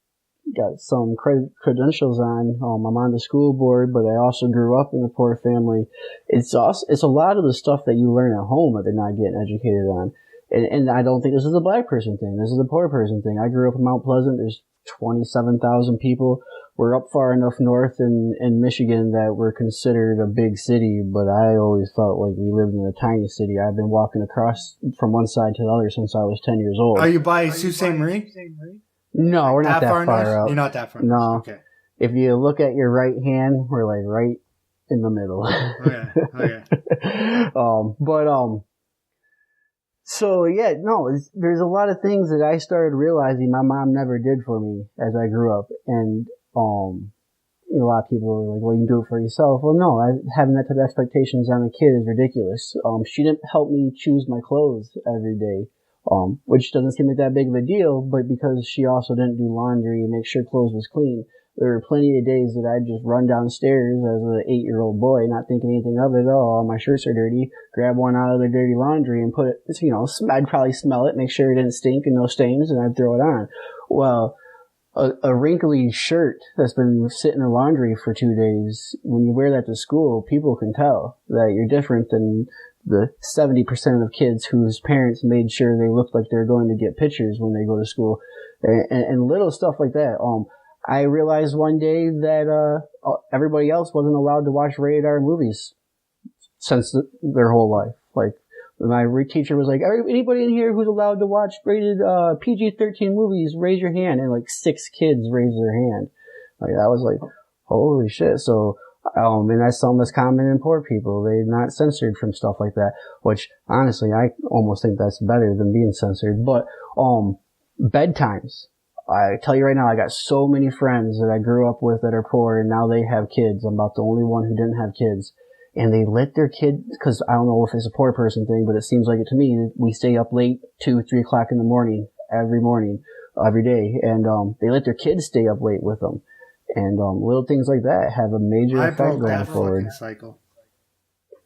got some credentials on. I'm on the school board, but I also grew up in a poor family. It's a lot of the stuff that you learn at home that they're not getting educated on. And I don't think this is a black person thing. This is a poor person thing. I grew up in Mount Pleasant. There's 27,000 people. We're up far enough north in Michigan that we're considered a big city, but I always felt like we lived in a tiny city. I've been walking across from one side to the other since I was 10 years old. Are you by Sault Ste. Marie? No, we're not that far out. You're not that far. No. Okay. If you look at your right hand, we're like right in the middle. Okay. So yeah, no, there's a lot of things that I started realizing my mom never did for me as I grew up. And, a lot of people were like, well, you can do it for yourself. Well, no, having that type of expectations on a kid is ridiculous. She didn't help me choose my clothes every day, which doesn't seem like that big of a deal, but because she also didn't do laundry and make sure clothes was clean. There were plenty of days that I'd just run downstairs as an 8-year-old boy, not thinking anything of it. Oh, my shirts are dirty. Grab one out of the dirty laundry and put it, I'd probably smell it, make sure it didn't stink and no stains, and I'd throw it on. Well, a wrinkly shirt that's been sitting in laundry for 2 days, when you wear that to school, people can tell that you're different than the 70% of kids whose parents made sure they looked like they're going to get pictures when they go to school. And little stuff like that. I realized one day that everybody else wasn't allowed to watch rated R movies since their whole life. Like, my teacher was like, anybody in here who's allowed to watch rated PG-13 movies, raise your hand. And like 6 kids raised their hand. Like, I was like, holy shit. So, and that's something that's common in poor people. They're not censored from stuff like that, which honestly, I almost think that's better than being censored. But, bedtimes. I tell you right now, I got so many friends that I grew up with that are poor and now they have kids. I'm about the only one who didn't have kids. And they let their kids, because I don't know if it's a poor person thing, but it seems like it to me. We stay up late, 2, 3 o'clock in the morning, every day. And, they let their kids stay up late with them. And little things like that have a major I effect broke going that forward. fucking cycle.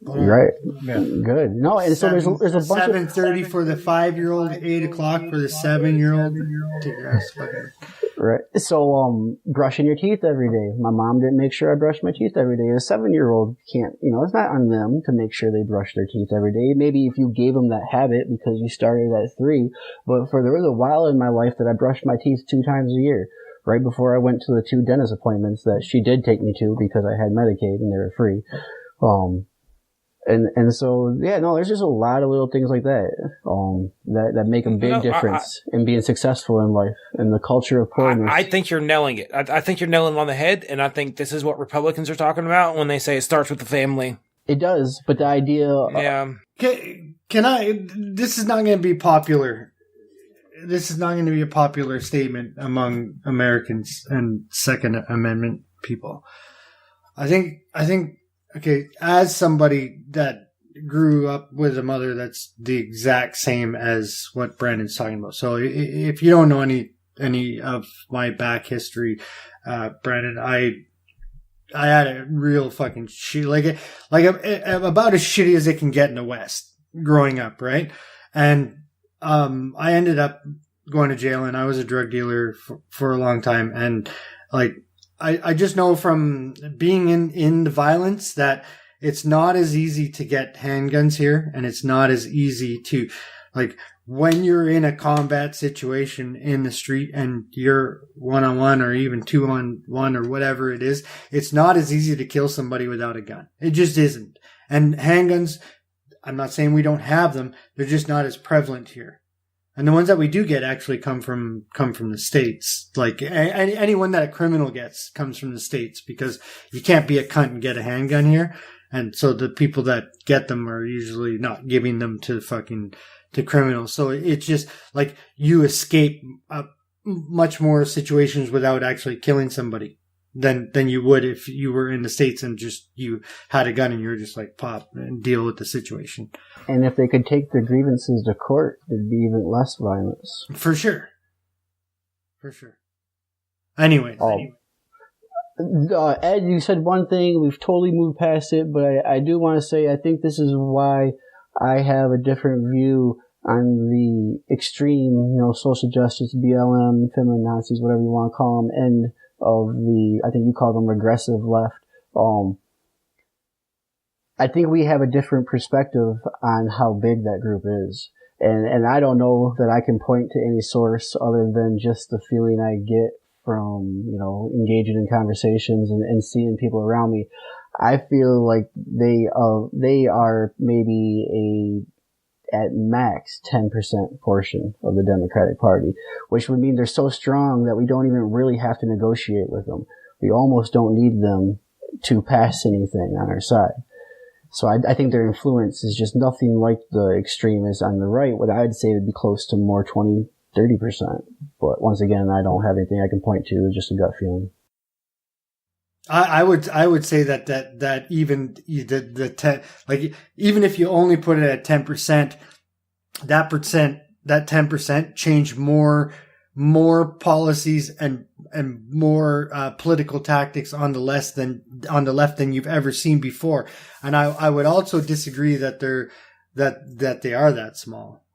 Right. Yeah. Good. No, and so there's a bunch of 7:30 for the 5-year-old, 8:00 for the 7-year-old. Take your ass fucking. right. So brushing your teeth every day. My mom didn't make sure I brushed my teeth every day. A 7-year-old can't. It's not on them to make sure they brush their teeth every day. Maybe if you gave them that habit because you started at 3, but there was a while in my life that I brushed my teeth 2 times a year. Right before I went to the 2 dentist appointments that she did take me to because I had Medicaid and they were free. And so, yeah, no, there's just a lot of little things like that, that make a big difference in being successful in life and the culture of poorness. I think you're nailing it. I think you're nailing it on the head, and I think this is what Republicans are talking about when they say it starts with the family. It does, but the idea... Yeah. Can I... This is not going to be popular. This is not going to be a popular statement among Americans and Second Amendment people. I think, okay, as somebody that grew up with a mother that's the exact same as what Brandon's talking about. So if you don't know any of my back history, Brandon, I had a real fucking shit, about as shitty as it can get in the West growing up, right? And I ended up going to jail, and I was a drug dealer for a long time. And I just know from being in the violence that it's not as easy to get handguns here, and it's not as easy to, when you're in a combat situation in the street and you're 1-on-1 or even 2-on-1 or whatever it is, it's not as easy to kill somebody without a gun. It just isn't. And handguns, I'm not saying we don't have them, they're just not as prevalent here. And the ones that we do get actually come from the States. Anyone that a criminal gets comes from the States, because you can't be a cunt and get a handgun here. And so the people that get them are usually not giving them to criminals. So it's just you escape much more situations without actually killing somebody than you would if you were in the States and just you had a gun and you were just pop and deal with the situation. And if they could take their grievances to court, there'd be even less violence. For sure. Anyway. Ed, you said one thing, we've totally moved past it, but I do want to say I think this is why I have a different view on the extreme, social justice, BLM, feminazis, whatever you want to call them, end of the, I think you call them regressive left. I think we have a different perspective on how big that group is. And I don't know that I can point to any source other than just the feeling I get from, engaging in conversations and seeing people around me. I feel like they are maybe at max 10% portion of the Democratic Party, which would mean they're so strong that we don't even really have to negotiate with them. We almost don't need them to pass anything on our side. So I think their influence is just nothing like the extremists on the right. What I'd say would be close to more 20, 30%. But once again, I don't have anything I can point to. It's just a gut feeling. I would say that even the 10, even if you only put it at 10%, that 10% change more policies and more political tactics on the left than you've ever seen before. And I would also disagree that they are that small,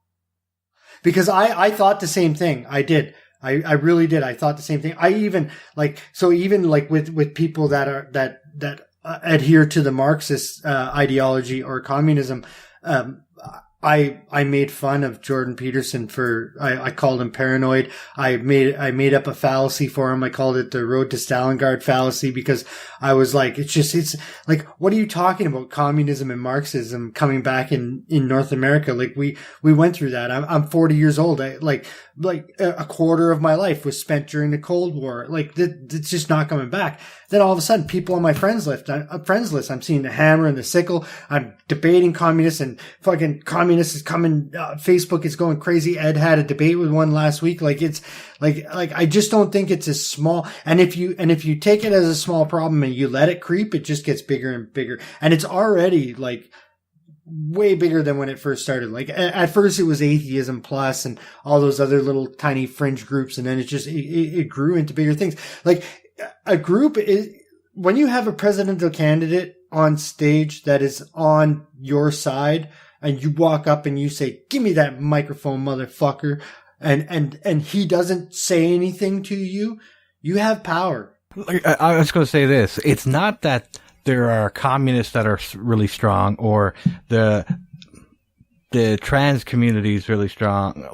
because I thought the same thing. I did. I really did. I thought the same thing. I even with people that adhere to the Marxist ideology or communism, I made fun of Jordan Peterson I called him paranoid. I made up a fallacy for him. I called it the road to Stalingard fallacy, because I was like, it's like, what are you talking about? Communism and Marxism coming back in North America. We went through that. I'm 40 years old. A quarter of my life was spent during the Cold War. It's just not coming back. Then all of a sudden, people on my friends list, I'm seeing the hammer and the sickle. I'm debating communists, and fucking communists is coming. Facebook is going crazy. Ed had a debate with one last week. I just don't think it's as small. And if you take it as a small problem and you let it creep, it just gets bigger and bigger. And it's already way bigger than when it first started. At first it was Atheism Plus and all those other little tiny fringe groups, and then it grew into bigger things. a group is, when you have a presidential candidate on stage that is on your side and you walk up and you say, give me that microphone, motherfucker. And he doesn't say anything to you, you have power. I was going to say this. It's not that there are communists that are really strong or the trans community is really strong,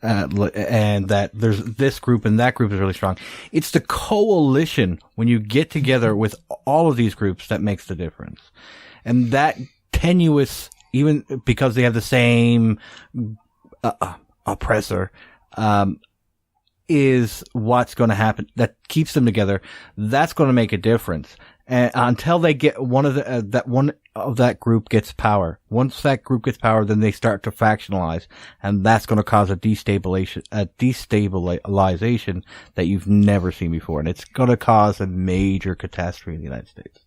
and that there's this group and that group is really strong. It's the coalition when you get together with all of these groups that makes the difference. And that tenuous, even because they have the same oppressor, is what's going to happen. That keeps them together. That's going to make a difference. And until they get one of that group gets power. Once that group gets power, then they start to factionalize, and that's going to cause a destabilization that you've never seen before, and it's going to cause a major catastrophe in the United States.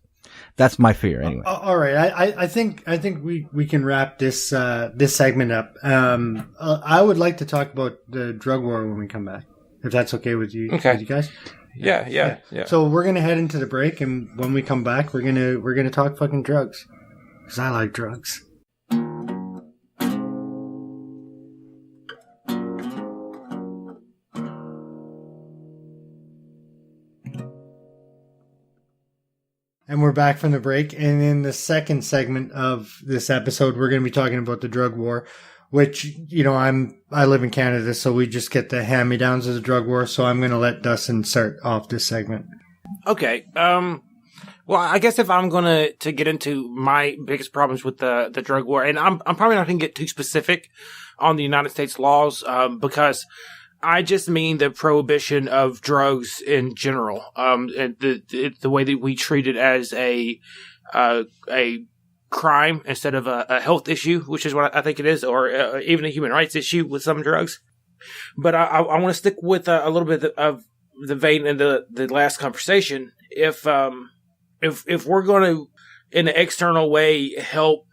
That's my fear, anyway. All right, I think we can wrap this segment up. I would like to talk about the drug war when we come back, if that's okay with you, okay. With you guys. Yeah. So we're gonna head into the break, and when we come back, we're gonna talk fucking drugs, because I like drugs. And we're back from the break, and in the second segment of this episode, we're gonna be talking about the drug war. Which, I live in Canada, so we just get the hand-me-downs of the drug war. So I'm going to let Dustin start off this segment. Okay. Well, I guess if I'm going to get into my biggest problems with the drug war, and I'm probably not going to get too specific on the United States laws, because I just mean the prohibition of drugs in general, and the way that we treat it as a crime instead of a health issue, which is what I think it is, or even a human rights issue with some drugs. But I want to stick with a little bit of the vein in the last conversation. If we're going to, in an external way, help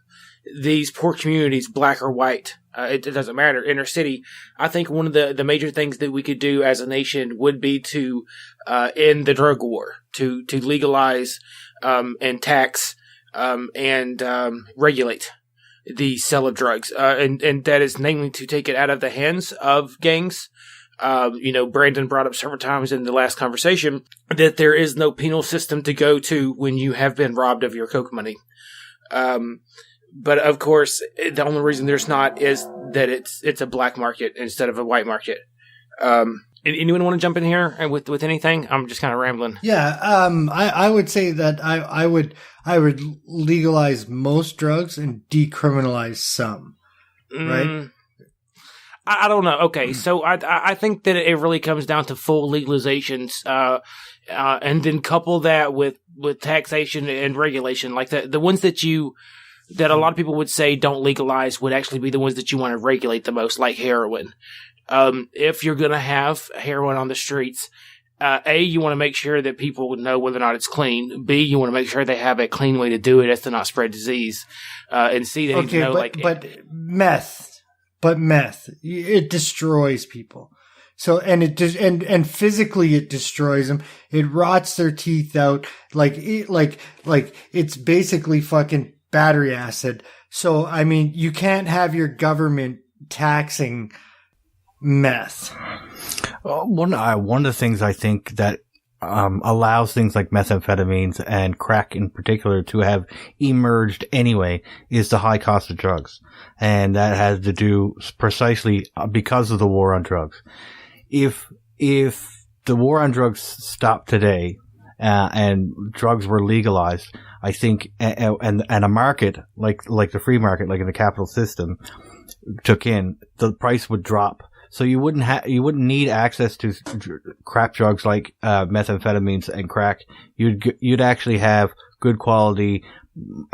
these poor communities, black or white, it doesn't matter, inner city, I think one of the major things that we could do as a nation would be to end the drug war, to legalize and tax and regulate the sale of drugs. And that is namely to take it out of the hands of gangs. Brandon brought up several times in the last conversation that there is no penal system to go to when you have been robbed of your coke money. But of course, the only reason there's not is that it's a black market instead of a white market. Anyone want to jump in here with anything? I'm just kind of rambling. Yeah, I would say that I would legalize most drugs and decriminalize some, right? I don't know. Okay, so I think that it really comes down to full legalizations, and then couple that with taxation and regulation, like the ones that a lot of people would say don't legalize would actually be the ones that you want to regulate the most, like heroin. If you're going to have heroin on the streets, A, you want to make sure that people would know whether or not it's clean. B, you want to make sure they have a clean way to do it as to not spread disease. And C, they need to know, but meth, it destroys people. So, and physically it destroys them. It rots their teeth out. Like it's basically fucking battery acid. So, I mean, you can't have your government taxing meth. One of the things I think that allows things like methamphetamines and crack in particular to have emerged anyway is the high cost of drugs. And that has to do precisely because of the war on drugs. If the war on drugs stopped today, and drugs were legalized, I think, and a market like the free market, like in the capital system, took in, the price would drop. So you wouldn't need access to crap drugs like methamphetamines and crack. You'd actually have good quality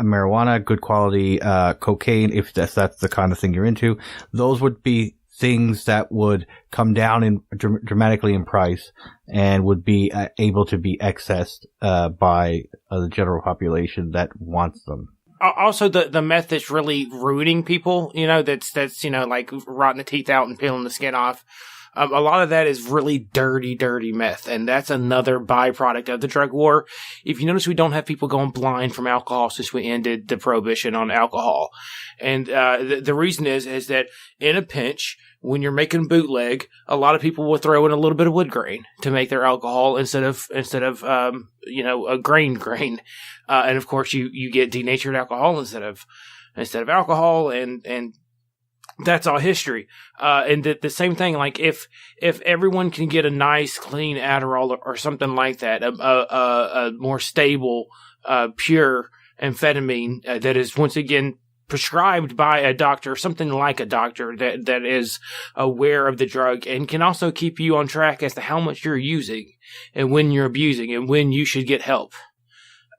marijuana, good quality cocaine, if that's the kind of thing you're into. Those would be things that would come down dramatically in price and would be able to be accessed by the general population that wants them. Also, the meth that's really ruining people, that's like rotting the teeth out and peeling the skin off. A lot of that is really dirty meth, and that's another byproduct of the drug war. If you notice, we don't have people going blind from alcohol since we ended the prohibition on alcohol. And the reason is that in a pinch, when you're making bootleg, a lot of people will throw in a little bit of wood grain to make their alcohol instead of a grain. And of course, you get denatured alcohol instead of alcohol, and that's all history. And the same thing, like if everyone can get a nice, clean Adderall or something like that, a more stable, pure amphetamine that is once again prescribed by a doctor, something like a doctor that is aware of the drug and can also keep you on track as to how much you're using and when you're abusing and when you should get help.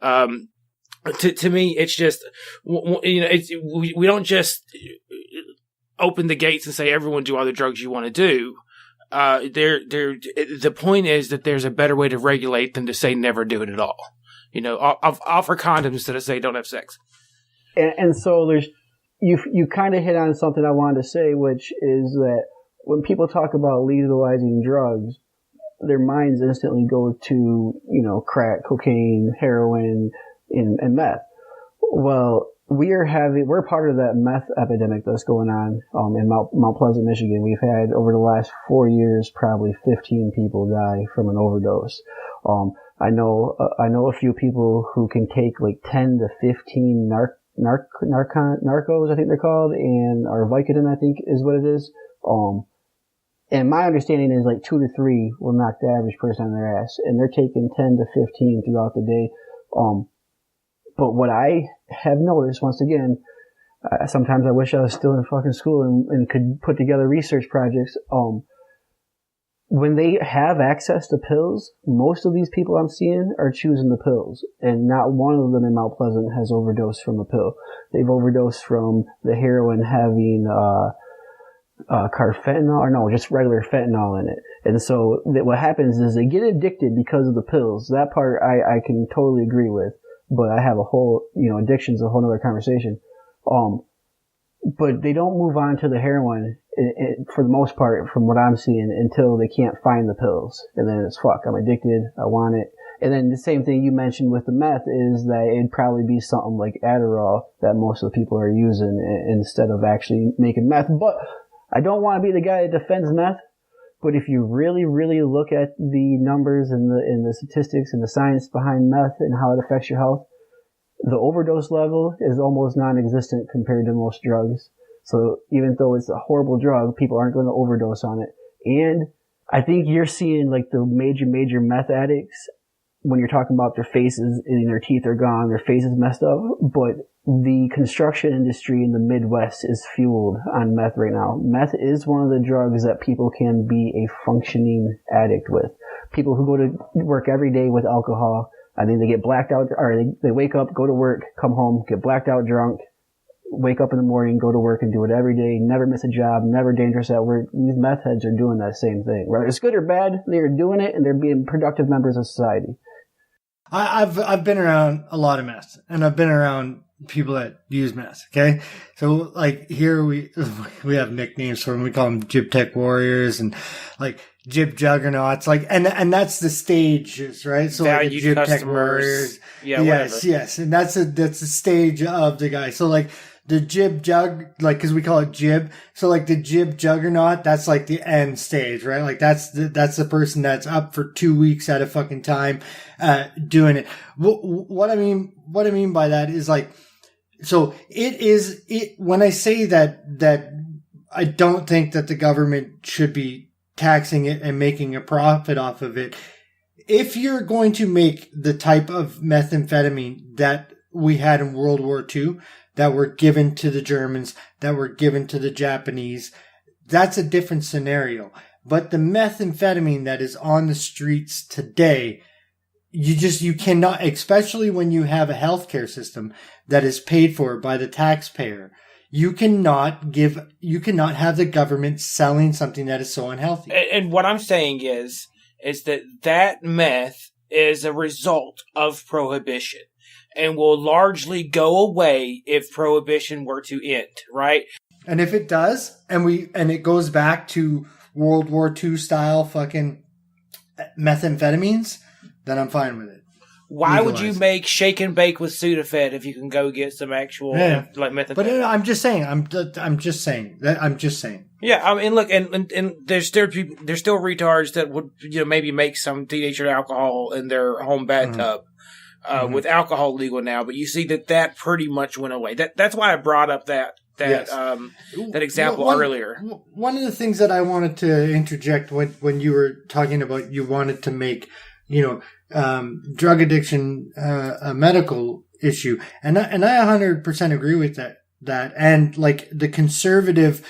To me, it's just, we don't just open the gates and say everyone do all the drugs you want to do. The point is that there's a better way to regulate than to say never do it at all. Offer condoms instead of say don't have sex. And so you kind of hit on something I wanted to say, which is that when people talk about legalizing drugs, their minds instantly go to, crack, cocaine, heroin, and meth. Well, we're part of that meth epidemic that's going on in Mount Pleasant, Michigan. We've had over the last 4 years probably 15 people die from an overdose. I know a few people who can take like 10 to 15 narcos, I think they're called, or Vicodin, I think is what it is. And my understanding is like 2 to 3 will knock the average person on their ass, and they're taking 10 to 15 throughout the day. But what I have noticed, once again, sometimes I wish I was still in fucking school and could put together research projects. When they have access to pills, most of these people I'm seeing are choosing the pills, and not one of them in Mount Pleasant has overdosed from a pill. They've overdosed from the heroin having carfentanil, or no, just regular fentanyl in it. And so what happens is they get addicted because of the pills. That part I can totally agree with, but I have a whole, addiction's a whole other conversation. But they don't move on to the heroin for the most part, from what I'm seeing, until they can't find the pills. And then it's fuck, I'm addicted, I want it. And then the same thing you mentioned with the meth is that it'd probably be something like Adderall that most of the people are using instead of actually making meth. But I don't want to be the guy that defends meth. But if you really, really look at the numbers and the statistics and the science behind meth and how it affects your health, the overdose level is almost non-existent compared to most drugs. So even though it's a horrible drug, people aren't going to overdose on it. And I think you're seeing like the major meth addicts, when you're talking about their faces and their teeth are gone, their faces messed up. But the construction industry in the Midwest is fueled on meth right now. Meth is one of the drugs that people can be a functioning addict with. People who go to work every day with alcohol, I mean, they get blacked out, or they wake up, go to work, come home, get blacked out drunk, wake up in the morning, go to work and do it every day, never miss a job, never dangerous at work. These meth heads are doing that same thing. Whether it's good or bad, they're doing it and they're being productive members of society. I've been around a lot of meth, and I've been around people that use meth. Okay, so like here we have nicknames for them. We call them Jib Tech Warriors and like Jib Juggernauts. Like and that's the stages, right? So Valued like Jib Tech customers. Warriors, Yeah, yes, and that's the stage of the guy. So like the Jib Jug, like, cause we call it Jib. So like the Jib Juggernaut, that's like the end stage, right? Like that's the person that's up for 2 weeks at a fucking time, doing it. What I mean by that is like, so when I say that I don't think that the government should be taxing it and making a profit off of it. If you're going to make the type of methamphetamine that we had in World War II, that were given to the Germans, that were given to the Japanese, that's a different scenario. But the methamphetamine that is on the streets today, you cannot, especially when you have a healthcare system that is paid for by the taxpayer, you cannot have the government selling something that is so unhealthy. And what I'm saying is that meth is a result of prohibition and will largely go away if prohibition were to end, right? And if it does, and it goes back to World War II style fucking methamphetamines, then I'm fine with it. Why would Legalize you it. make shake and bake with Sudafed if you can go get some actual like methamphetamine? But I'm just saying. I'm just saying that. I'm just saying. Yeah, I mean, look, and there's still retards that would maybe make some teenager alcohol in their home bathtub with alcohol legal now. But you see that pretty much went away. That's why I brought up that example earlier. One of the things that I wanted to interject when you were talking about you wanted to make drug addiction a medical issue, and I 100% agree with that. And like the conservative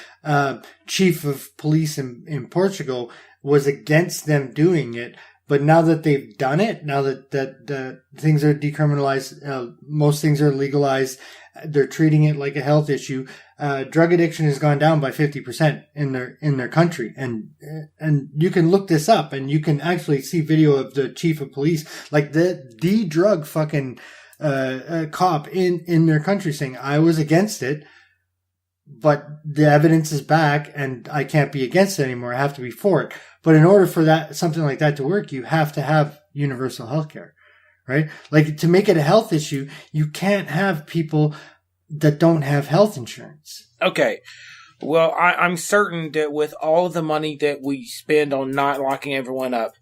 chief of police in Portugal was against them doing it, but now that they've done it, now that things are decriminalized, most things are legalized, they're treating it like a health issue. Drug addiction has gone down by 50% in their country, and you can look this up, and you can actually see video of the chief of police, like the drug fucking cop in their country saying, I was against it, but the evidence is back and I can't be against it anymore. I have to be for it. But in order for something like that to work, you have to have universal health care, right? Like to make it a health issue, you can't have people that don't have health insurance. Okay. Well, I'm certain that with all of the money that we spend on not locking everyone up,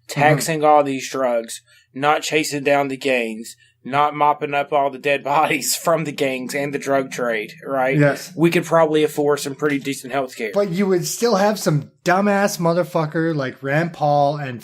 taxing all these drugs, not chasing down the gangs, not mopping up all the dead bodies from the gangs and the drug trade, right? Yes. We could probably afford some pretty decent health care. But you would still have some dumbass motherfucker like Rand Paul and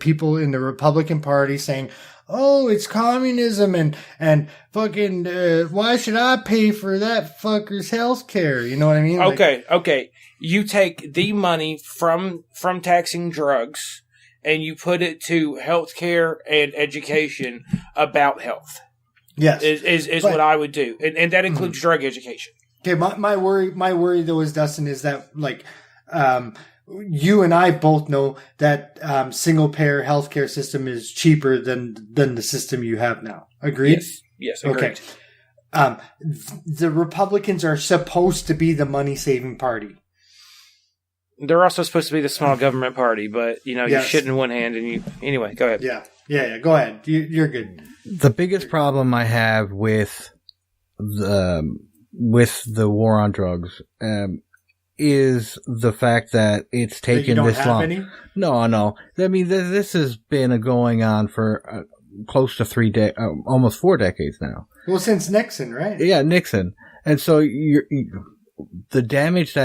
people in the Republican Party saying, oh, it's communism and fucking, why should I pay for that fucker's health care? You know what I mean? Okay. You take the money from taxing drugs and you put it to healthcare and education about health. Yes. Is what I would do. And that includes drug education. Okay, my worry though is, Dustin, is that like you and I both know that single payer healthcare system is cheaper than the system you have now. Agreed? Yes, agreed. Okay. The Republicans are supposed to be the money saving party. They're also supposed to be the small government party, but you shit in one hand and you anyway. Go ahead. Yeah. Go ahead. You're good. The biggest problem I have with the war on drugs is the fact that it's taken this long. Any? No. I mean, this has been going on for close to almost 4 decades now. Well, since Nixon, right? Yeah, Nixon. And so the damage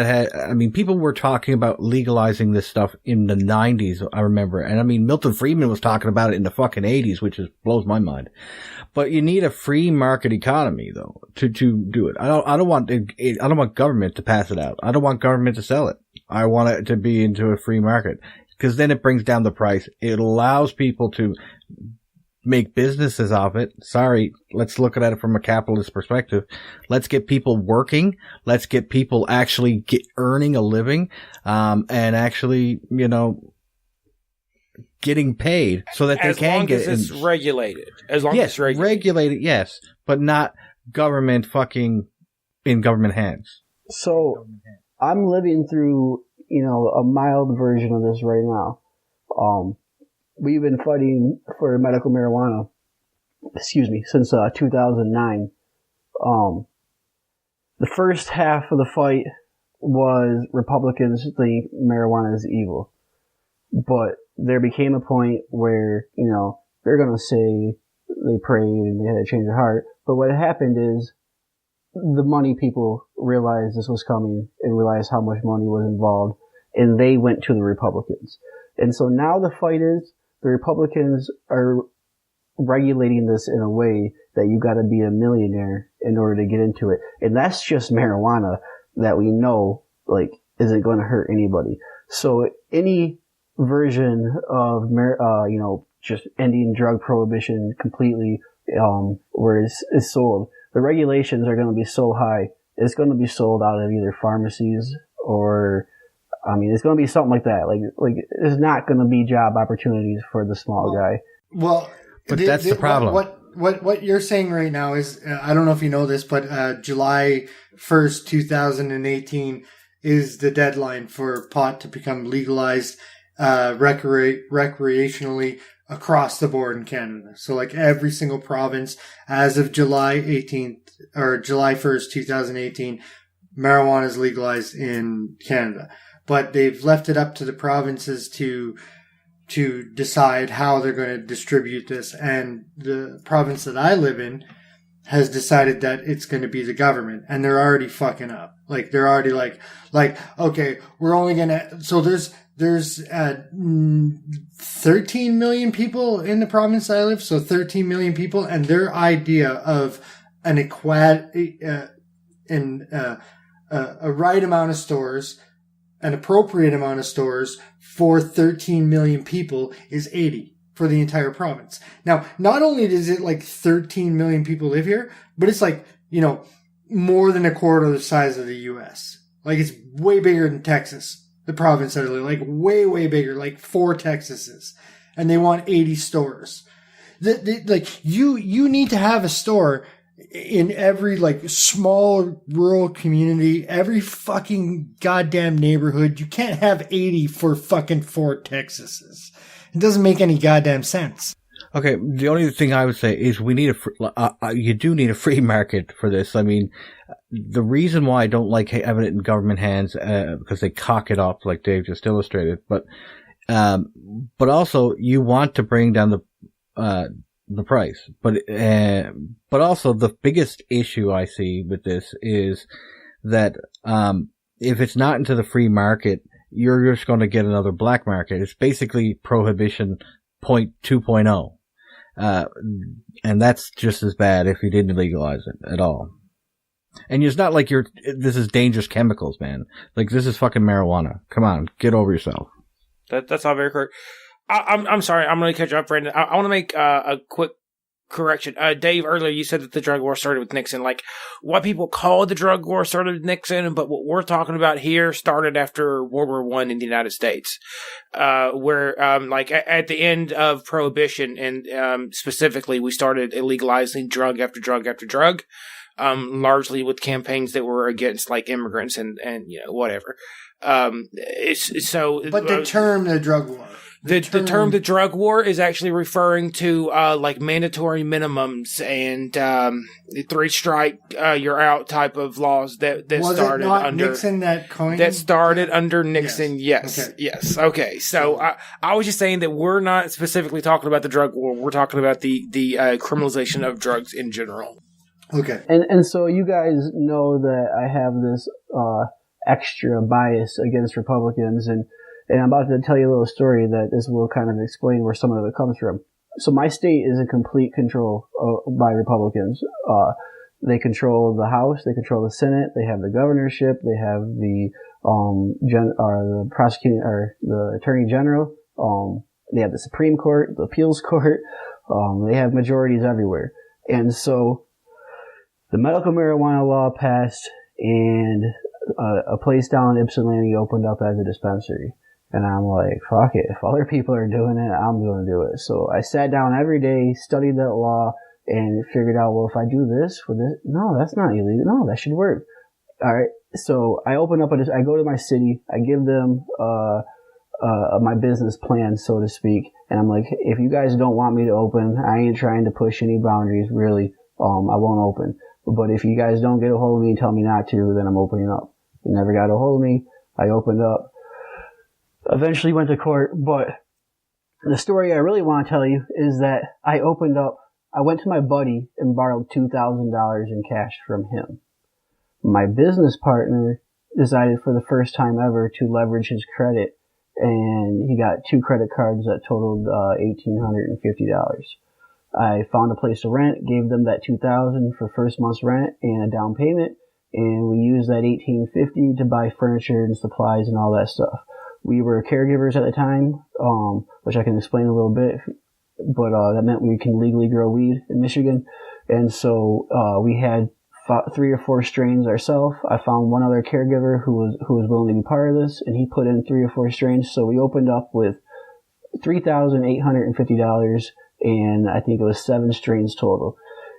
people were talking about legalizing this stuff in the 90s, I remember. And I mean, Milton Friedman was talking about it in the fucking 80s, which blows my mind. But you need a free market economy, though, to do it. I don't want government to pass it out. I don't want government to sell it. I want it to be into a free market, because then it brings down the price. It allows people to make businesses of it. Sorry, let's look at it from a capitalist perspective. Let's get people working. Let's get people actually earning a living, and actually, getting paid so that they can get. As long as it's regulated. As long as it's regulated, yes, but not government fucking in government hands. So I'm living through, a mild version of this right now. We've been fighting for medical marijuana, since 2009. The first half of the fight was Republicans think marijuana is evil. But there became a point where, they're going to say they prayed and they had to change their heart. But what happened is the money people realized this was coming and realized how much money was involved, and they went to the Republicans. And so now the fight is, the Republicans are regulating this in a way that you got to be a millionaire in order to get into it. And that's just marijuana that we know, isn't going to hurt anybody. So any version of, just ending drug prohibition completely, where it's sold, the regulations are going to be so high, it's going to be sold out of either pharmacies or, it's going to be something like that. Like there's not going to be job opportunities for the small guy. Well, but that's the problem. What you're saying right now is, I don't know if you know this, but July 1st, 2018 is the deadline for pot to become legalized recreationally across the board in Canada. So like every single province, as of July 18th or July 1st, 2018, marijuana is legalized in Canada. But they've left it up to the provinces to decide how they're going to distribute this. And the province that I live in has decided that it's going to be the government, and they're already fucking up. Like they're already like, okay, we're only going to, so there's 13 million people in the province I live. So 13 million people, and their idea of a right amount of stores, an appropriate amount of stores for 13 million people is 80 for the entire province. Now, not only is it like 13 million people live here, but it's like, more than a quarter of the size of the U.S. Like it's way bigger than Texas, the province that I live, like way, way bigger, like 4 Texases. And they want 80 stores. Like you need to have a store in every like small rural community, every fucking goddamn neighborhood. You can't have 80 for fucking 4 Texases. It doesn't make any goddamn sense. Okay, the only thing I would say is we need you do need a free market for this. I mean, the reason why I don't like having it in government hands, because they cock it up like Dave just illustrated, but also you want to bring down the price, but also the biggest issue I see with this is that, if it's not into the free market, you're just going to get another black market. It's basically prohibition 2.0. And that's just as bad if you didn't legalize it at all. And it's not like this is dangerous chemicals, man. Like, this is fucking marijuana. Come on, get over yourself. That's all very correct. I'm sorry, I'm going to catch up, Brandon. I want to make a quick correction. Dave, earlier you said that the drug war started with Nixon. Like, what people call the drug war started with Nixon, but what we're talking about here started after World War I in the United States, where, like, at the end of Prohibition, and specifically, we started illegalizing drug after drug after drug, largely with campaigns that were against, like, immigrants and whatever. But the term the drug war. The term the drug war is actually referring to like mandatory minimums and 3 strike you're out type of laws that was started it not under Nixon that coined that started under Nixon. Yes. Yes. Okay. So I was just saying that we're not specifically talking about the drug war. We're talking about the criminalization of drugs in general. Okay. And so you guys know that I have this extra bias against Republicans, and I'm about to tell you a little story that this will kind of explain where some of it comes from. So my state is in complete control by Republicans. They control the House, they control the Senate, they have the governorship, they have the the prosecuting or the Attorney General. They have the Supreme Court, the Appeals Court. They have majorities everywhere, and so the medical marijuana law passed, and a place down in Ypsilanti opened up as a dispensary. And I'm like, fuck it. If other people are doing it, I'm going to do it. So I sat down every day, studied that law, and figured out, well, if I do this with this, no, that's not illegal. No, that should work. All right. So I open up I go to my city, I give them my business plan, so to speak. And I'm like, if you guys don't want me to open, I ain't trying to push any boundaries, really. I won't open. But if you guys don't get a hold of me and tell me not to, then I'm opening up. You never got a hold of me. I opened up. Eventually went to court, but the story I really want to tell you is that I went to my buddy and borrowed $2,000 in cash from him. My business partner decided for the first time ever to leverage his credit, and he got 2 credit cards that totaled $1,850. I found a place to rent, gave them that $2,000 for first month's rent and a down payment, and we used that $1,850 to buy furniture and supplies and all that stuff. We were caregivers at the time, which I can explain a little bit, but that meant we can legally grow weed in Michigan. And so we had 3 or 4 strains ourselves. I found one other caregiver who was willing to be part of this, and he put in 3 or 4 strains. So we opened up with $3,850, and I think it was 7 strains total.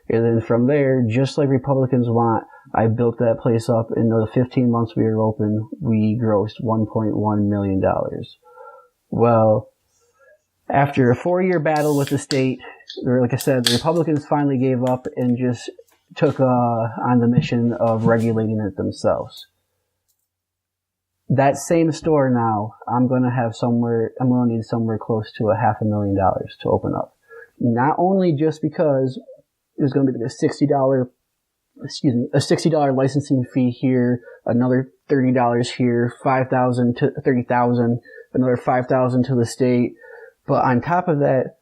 And then from there, just like Republicans want I built that place up. In the 15 months we were open, we grossed $1.1 million. Well, after a 4-year battle with the state, or like I said, the Republicans finally gave up and just took on the mission of regulating it themselves. That same store now, I'm going to need somewhere close to $500,000 to open up. Not only just because there's going to be a $60 licensing fee here, another $30 here, $5,000 to $30,000, another $5,000 to the state. But on top of that,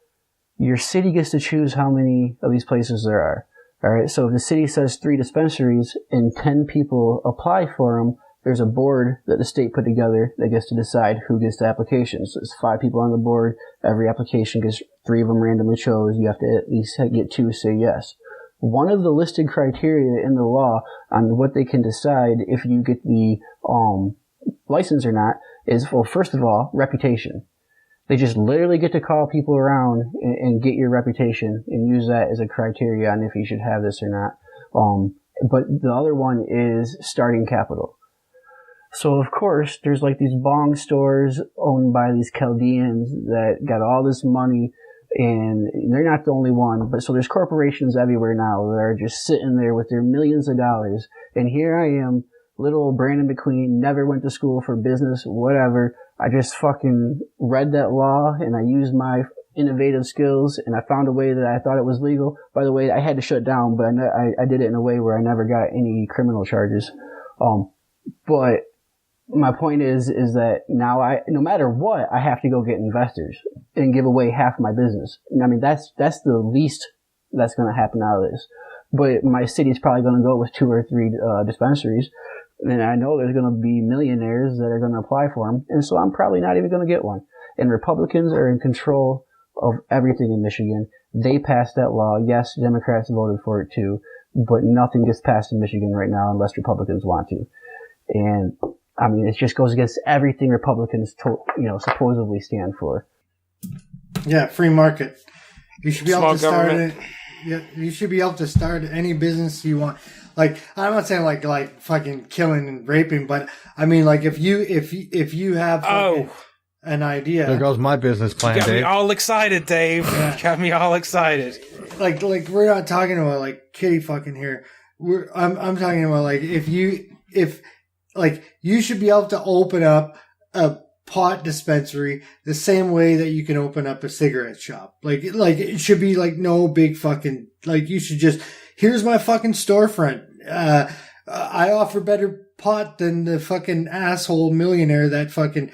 your city gets to choose how many of these places there are. All right. So if the city says 3 dispensaries and 10 people apply for them, there's a board that the state put together that gets to decide who gets the applications. So there's 5 people on the board. Every application gets 3 of them randomly chose. You have to at least get 2 say yes. One of the listed criteria in the law on what they can decide if you get the license or not is, well, first of all, reputation. They just literally get to call people around and get your reputation and use that as a criteria on if you should have this or not. But the other one is starting capital. So, of course, there's like these bong stores owned by these Chaldeans that got all this money, and they're not the only one. But so there's corporations everywhere now that are just sitting there with their millions of dollars. And here I am, little Brandon McQueen, never went to school for business, whatever. I just fucking read that law and I used my innovative skills and I found a way that I thought it was legal. By the way, I had to shut down, but I did it in a way where I never got any criminal charges. But my point is that now no matter what, I have to go get investors and give away half my business. I mean, that's the least that's going to happen out of this. But my city's probably going to go with 2 or 3 dispensaries. And I know there's going to be millionaires that are going to apply for them. And so I'm probably not even going to get one. And Republicans are in control of everything in Michigan. They passed that law. Yes, Democrats voted for it too. But nothing gets passed in Michigan right now unless Republicans want to. And I mean, it just goes against everything Republicans, supposedly stand for. Yeah, free market. You should be able to start government. You should be able to start any business you want. Like, I'm not saying like fucking killing and raping, but I mean, like, if you have an idea. There goes my business plan, Got Dave. me all excited, Dave. Yeah. Got me all excited. Like we're not talking about like kitty fucking here. I'm talking about like if you should be able to open up a pot dispensary the same way that you can open up a cigarette shop. Like it should be like no big fucking, like you should just, here's my fucking storefront. I offer better pot than the fucking asshole millionaire that fucking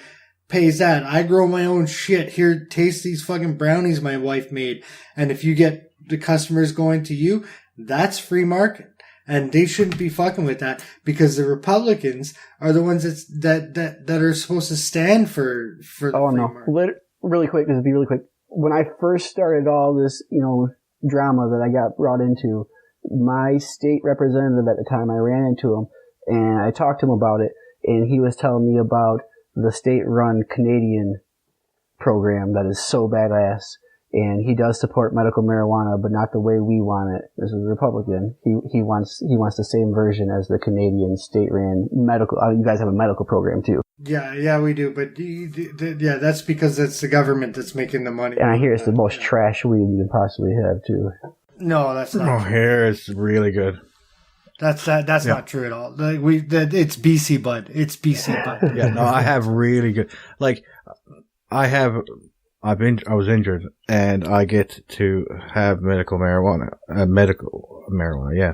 pays that. I grow my own shit. Here, taste these fucking brownies my wife made. And if you get the customers going to you, that's free market. And they shouldn't be fucking with that because the Republicans are the ones that are supposed to stand for the free market. Really quick, this will be really quick. When I first started all this, drama that I got brought into, my state representative at the time, I ran into him and I talked to him about it, and he was telling me about the state-run Canadian program that is so badass. And he does support medical marijuana, but not the way we want it. This is a Republican. He wants the same version as the Canadian state-ran medical. You guys have a medical program too. Yeah, we do. But that's because it's the government that's making the money. And I hear it's the most trash weed you could possibly have too. No, that's not. Oh, here it's really good. That's not true at all. Like it's BC Bud. It's BC Bud. Yeah, no, I have really good. Like, I was injured, and I get to have medical marijuana. Yeah.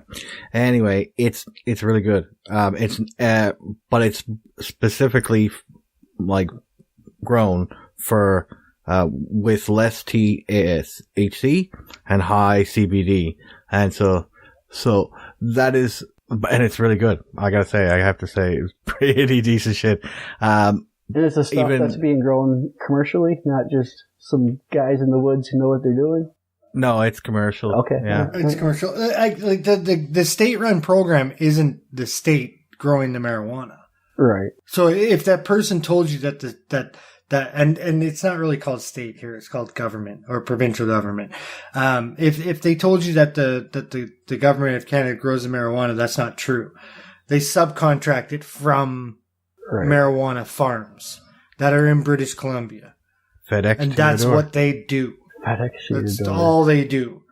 Anyway, it's really good. But it's specifically like grown for with less THC and high CBD, and so that is, and it's really good. I have to say, it's pretty decent shit. And it's the stuff that's being grown commercially, not just some guys in the woods who know what they're doing? No, it's commercial. Okay. Yeah. It's commercial. Like the state-run program isn't the state growing the marijuana. Right. So if that person told you that that, and it's not really called state here; it's called government or provincial government. If they told you that the government of Canada grows the marijuana, that's not true. They subcontract it from marijuana farms that are in British Columbia, FedEx, and that's what they do. That's all they do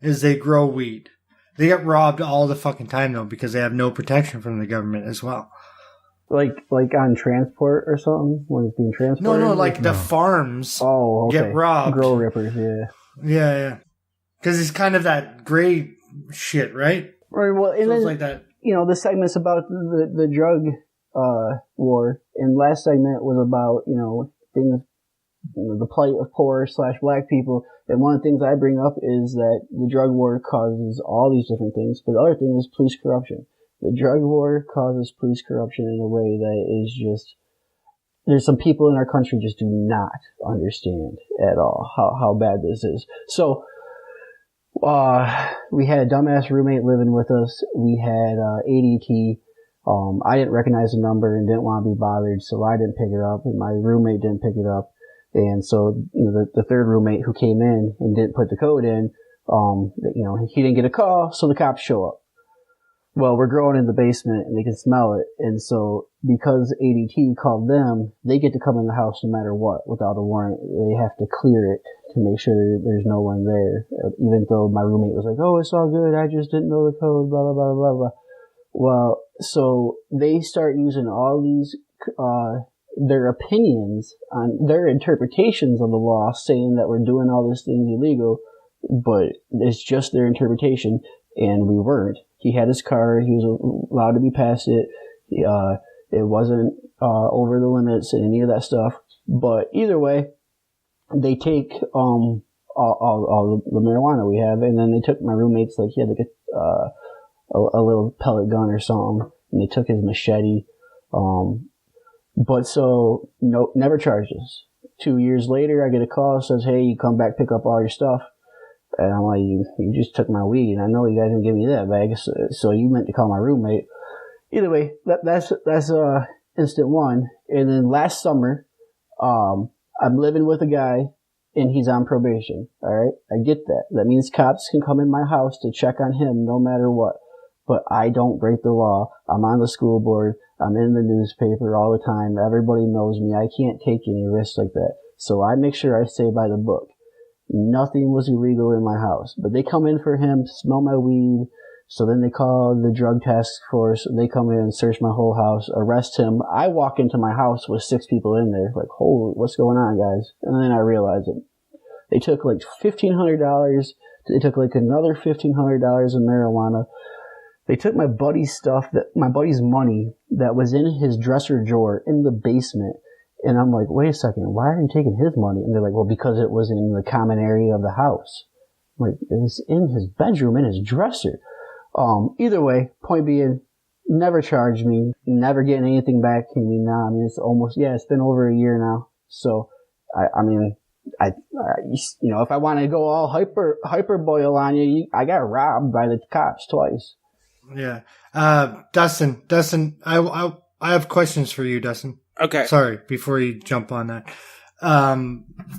is they grow weed. They get robbed all the fucking time though because they have no protection from the government as well. Like on transport or something when it's being transported. No, like the farms. Get robbed. Grow rippers, yeah. Yeah. Because it's kind of that gray shit, right? Right. Well, and then like that. The segment's about the drug war, and last segment was about things, the plight of poor / black people. And one of the things I bring up is that the drug war causes all these different things, but the other thing is police corruption. The drug war causes police corruption in a way that is just, there's some people in our country just do not understand at all how bad this is. So, we had a dumbass roommate living with us. We had ADT. I didn't recognize the number and didn't want to be bothered, so I didn't pick it up, and my roommate didn't pick it up. And so, the third roommate who came in and didn't put the code in, he didn't get a call, so the cops show up. Well, we're growing in the basement and they can smell it. And so because ADT called them, they get to come in the house no matter what without a warrant. They have to clear it to make sure there's no one there. Even though my roommate was like, oh, it's all good. I just didn't know the code, blah, blah, blah, blah, blah. Well, so they start using all these, their opinions on their interpretations of the law, saying that we're doing all these things illegal, but it's just their interpretation, and we weren't. He had his car. He was allowed to be past it. It wasn't over the limits and any of that stuff. But either way, they take all the marijuana we have, and then they took my roommate's, he had a little pellet gun or something, and they took his machete. But so never charged us. 2 years later, I get a call, says, hey, you come back, pick up all your stuff. And I'm like, you just took my weed, and I know you guys didn't give me that bag, so you meant to call my roommate. Either way, that's instant one. And then last summer, I'm living with a guy, and he's on probation. All right, I get that. That means cops can come in my house to check on him no matter what. But I don't break the law. I'm on the school board. I'm in the newspaper all the time. Everybody knows me. I can't take any risks like that. So I make sure I stay by the book. Nothing was illegal in my house, but they come in for him, smell my weed. So then they call the drug task force. They come in and search my whole house, arrest him. I walk into my house with 6 people in there, like, holy, what's going on, guys? And then I realize it. They took $1,500. They took another $1,500 of marijuana. They took my buddy's stuff, my buddy's money that was in his dresser drawer in the basement. And I'm like, wait a second, why are you taking his money? And they're like, well, because it was in the common area of the house. I'm like, it was in his bedroom, in his dresser. Either way, point being, never charged me, never getting anything back. It's been over a year now. So, if I want to go all hyper boil on you, I got robbed by the cops twice. Yeah. Dustin, I have questions for you, Dustin. Okay. Sorry, before you jump on that.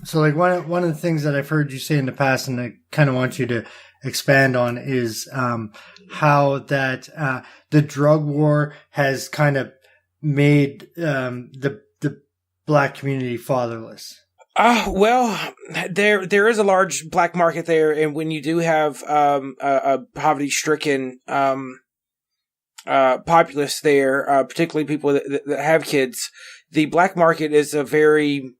So one of the things that I've heard you say in the past, and I kind of want you to expand on, is how that the drug war has kind of made the black community fatherless. Well, there is a large black market there, and when you do have a poverty-stricken populace there, particularly people that have kids, the black market is a very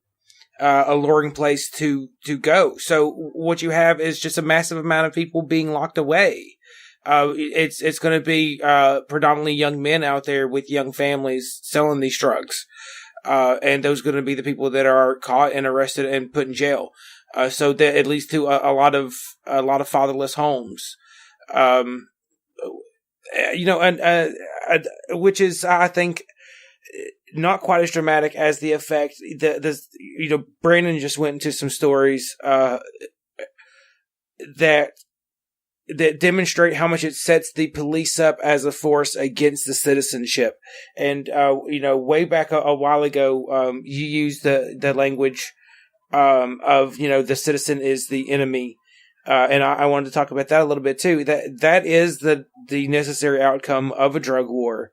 alluring place to go. So what you have is just a massive amount of people being locked away. It's going to be predominantly young men out there with young families selling these drugs. And those are going to be the people that are caught and arrested and put in jail. So that it leads to a lot of fatherless homes. Which is, I think, not quite as dramatic as the effect Brandon just went into some stories, that that demonstrate how much it sets the police up as a force against the citizenship. And, way back a while ago, you used the language, of, the citizen is the enemy. And I wanted to talk about that a little bit too. That is the necessary outcome of a drug war,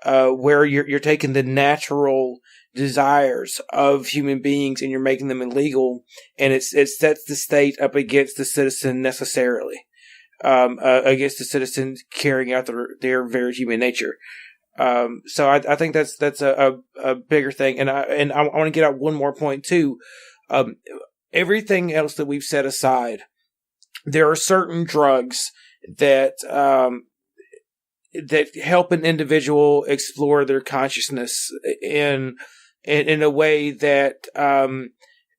where you're taking the natural desires of human beings and you're making them illegal, and it sets the state up against the citizen necessarily. Against the citizens carrying out their very human nature. So I think that's a bigger thing. And I want to get out one more point too. Everything else that we've set aside, there are certain drugs that help an individual explore their consciousness in a way that,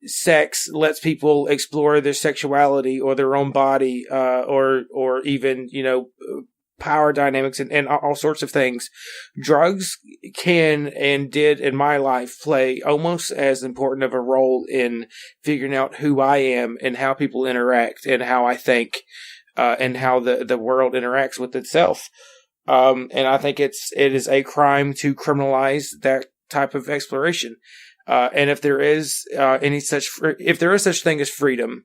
sex lets people explore their sexuality or their own body, or even, power dynamics and all sorts of things. Drugs can and did in my life play almost as important of a role in figuring out who I am and how people interact and how I think, and how the world interacts with itself. And I think it is a crime to criminalize that type of exploration. And if there is such thing as freedom,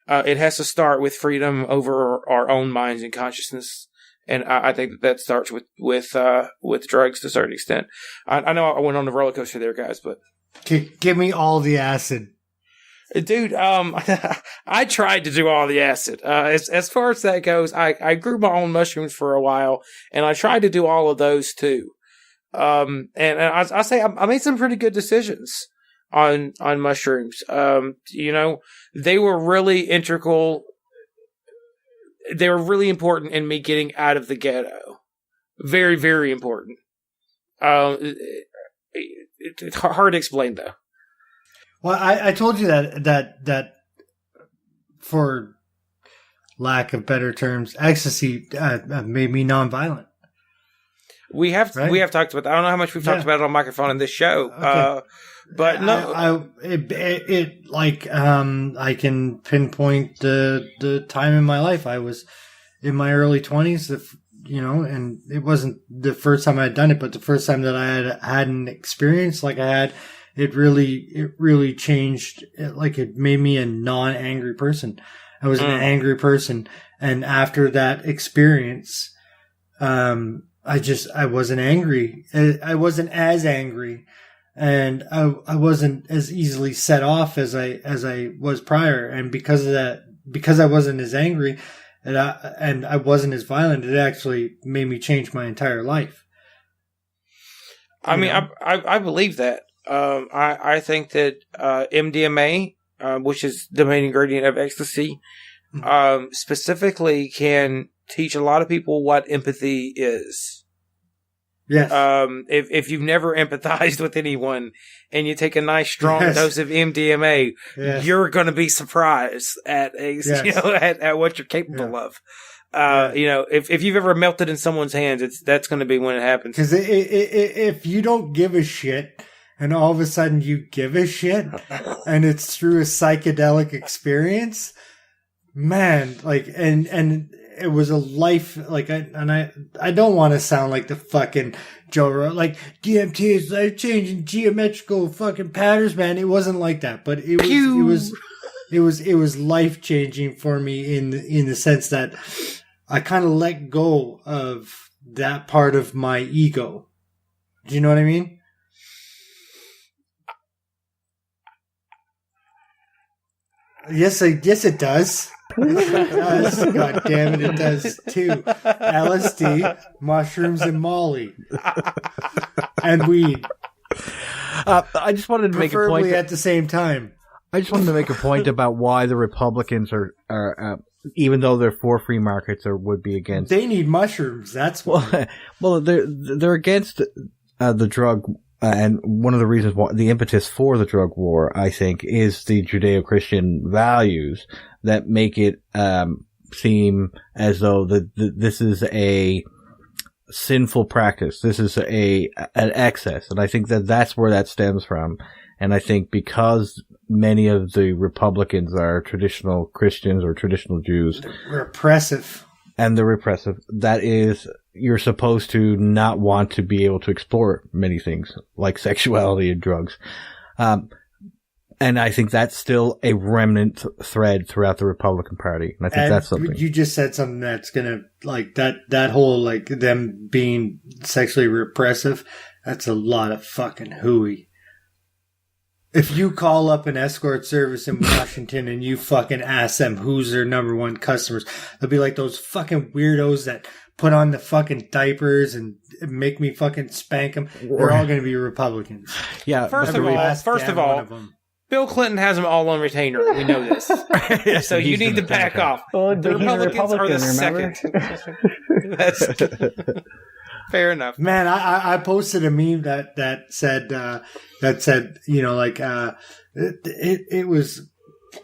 it has to start with freedom over our own minds and consciousness. And I think that starts with drugs to a certain extent. I know I went on the roller coaster there, guys, but give me all the acid, dude. I tried to do all the acid. As far as that goes, I grew my own mushrooms for a while, and I tried to do all of those too. And I say I made some pretty good decisions on mushrooms. They were really integral. They were really important in me getting out of the ghetto. Very, very important. It's hard to explain though. Well, I told you that for lack of better terms, ecstasy made me nonviolent. We have talked about that. I don't know how much we've talked about it on microphone in this show. Okay. But no, I can pinpoint the time in my life. I was in my early 20s, and it wasn't the first time I had done it, but the first time that I had an experience like I had, it really changed. It made me a non-angry person. I was an angry person. And after that experience, I wasn't angry. I wasn't as angry. And I wasn't as easily set off as I was prior. And because of that, because I wasn't as angry and I wasn't as violent, it actually made me change my entire life. I believe that. I think that MDMA, which is the main ingredient of ecstasy, specifically can teach a lot of people what empathy is. Yes. If you've never empathized with anyone and you take a nice strong dose of MDMA, you're going to be surprised at at what you're capable of. If you've ever melted in someone's hands, that's going to be when it happens. Because if you don't give a shit and all of a sudden you give a shit and it's through a psychedelic experience, man, and it was a life, I don't want to sound like the fucking Joe Rogan, DMT is life changing geometrical fucking patterns, man. It wasn't like that, but it was life changing for me in the sense that I kind of let go of that part of my ego. Do you know what I mean? Yes, it does. It does. God damn it does too. LSD, mushrooms, and Molly, and weed. I just wanted to make a point. Preferably at the same time. I just wanted to make a point about why the Republicans are even though they're for free markets or would be against. They need mushrooms. That's why. Well, they're against the drug. And one of the reasons why the impetus for the drug war, I think, is the Judeo-Christian values that make it seem as though this is a sinful practice. This is an excess, and I think that's where that stems from. And I think because many of the Republicans are traditional Christians or traditional Jews, we're oppressive. and the repressive. That is, you're supposed to not want to be able to explore many things like sexuality and drugs. And I think that's still a remnant thread throughout the Republican Party. And I think that's something. You just said something that's gonna, like, that whole, like, them being sexually repressive, that's a lot of fucking hooey. If you call up an escort service in Washington and you fucking ask them who's their number one customers, they'll be like those fucking weirdos that put on the fucking diapers and make me fucking spank them. They're all going to be Republicans. Yeah. First of all, Bill Clinton has them all on retainer. We know this. So you need to back off. Well, The Republicans are the remember? second. That's fair enough. Man, I posted a meme that said, you know, like, it was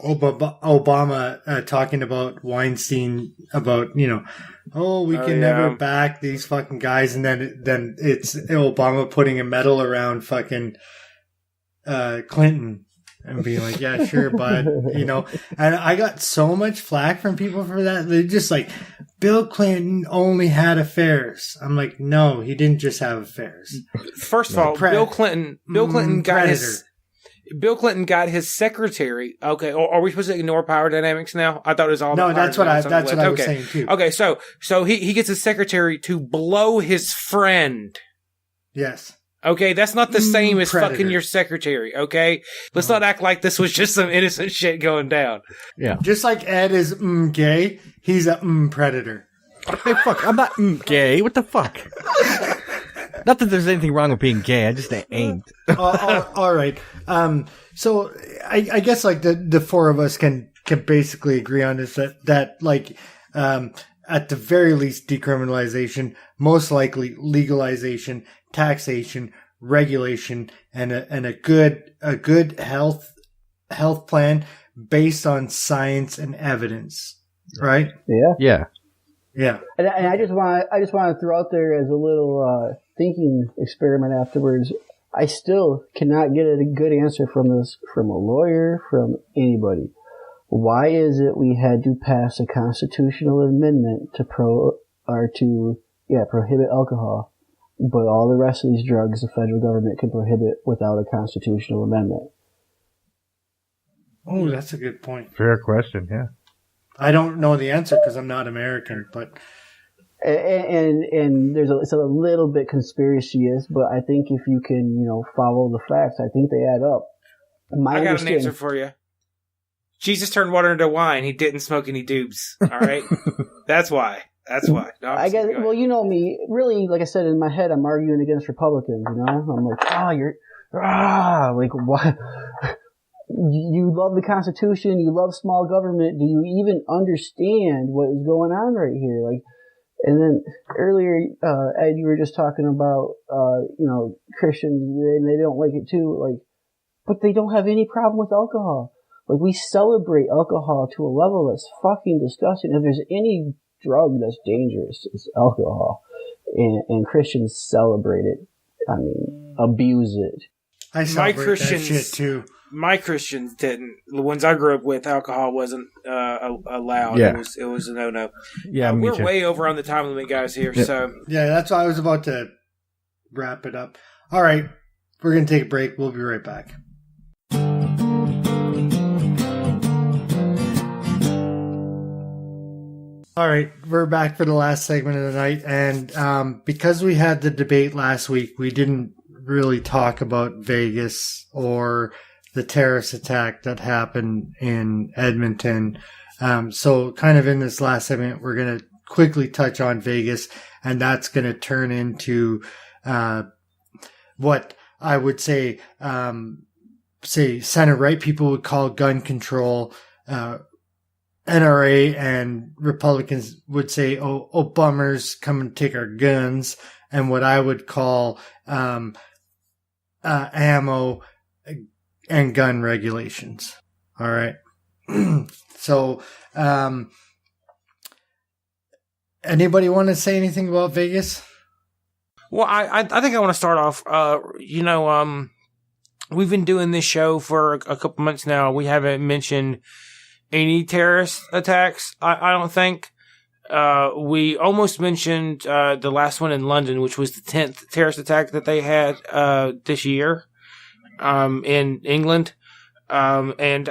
Obama talking about Weinstein, about, you know, oh, we can never back these fucking guys, and then it's Obama putting a medal around fucking Clinton and being like, yeah, sure, bud, you know. And I got so much flack from people for that. They're just like, Bill Clinton only had affairs. I'm like, no, he didn't just have affairs. First of all, Bill Clinton got his secretary. Okay, are we supposed to ignore power dynamics now? I thought it was all. No, that's what I was saying too. Okay, so he gets his secretary to blow his friend. Yes. Okay, that's not the same as Predator. fucking your secretary. Okay, let's not act like this was just some innocent shit going down. Yeah. Just like Ed is gay, he's a predator. Hey, fuck, I'm not gay. What the fuck? Not that there's anything wrong with being gay. I just ain't. All right. So I guess like the four of us can basically agree on this, that like, at the very least, decriminalization, most likely legalization, taxation, regulation, and a good health plan based on science and evidence. Right? Yeah. Yeah. Yeah. And I just want to throw out there as a little thinking experiment afterwards. I still cannot get a good answer from a lawyer, from anybody. Why is it we had to pass a constitutional amendment to prohibit alcohol, but all the rest of these drugs the federal government can prohibit without a constitutional amendment? Oh, that's a good point. Fair question, yeah. I don't know the answer because I'm not American, but and it's a little bit conspiracious, but I think if you can, you know, follow the facts, I think they add up. I got an answer for you. Jesus turned water into wine. He didn't smoke any doobs. All right, that's why. No, I guess. Well, you know me. Really, like I said, in my head, I'm arguing against Republicans. You know, I'm like, like what? You love the Constitution. You love small government. Do you even understand what is going on right here? Like, and then earlier, Ed, you were just talking about, you know, Christians, and they don't like it too. Like, but they don't have any problem with alcohol. Like, we celebrate alcohol to a level that's fucking disgusting. If there's any drug that's dangerous, it's alcohol. And Christians celebrate it. I mean, abuse it. I celebrate that shit too. My Christians didn't. The ones I grew up with, alcohol wasn't allowed. Yeah. It was a no-no. Yeah, me we're too. way over on the time limit, guys, here. Yeah. So Yeah, that's why I was about to wrap it up. All right, we're going to take a break. We'll be right back. All right, we're back for the last segment of the night. And because we had the debate last week, we didn't really talk about Vegas or the terrorist attack that happened in Edmonton. So kind of in this last segment, we're going to quickly touch on Vegas, and that's going to turn into what I would say center-right people would call gun control. NRA and Republicans would say, oh, bummers, come and take our guns. And what I would call ammo and gun regulations. All right. So, anybody want to say anything about Vegas? well, I think I want to start off. We've been doing this show for a couple months now. We haven't mentioned any terrorist attacks. I don't think. we almost mentioned the last one in London, which was the 10th terrorist attack that they had this year in England. And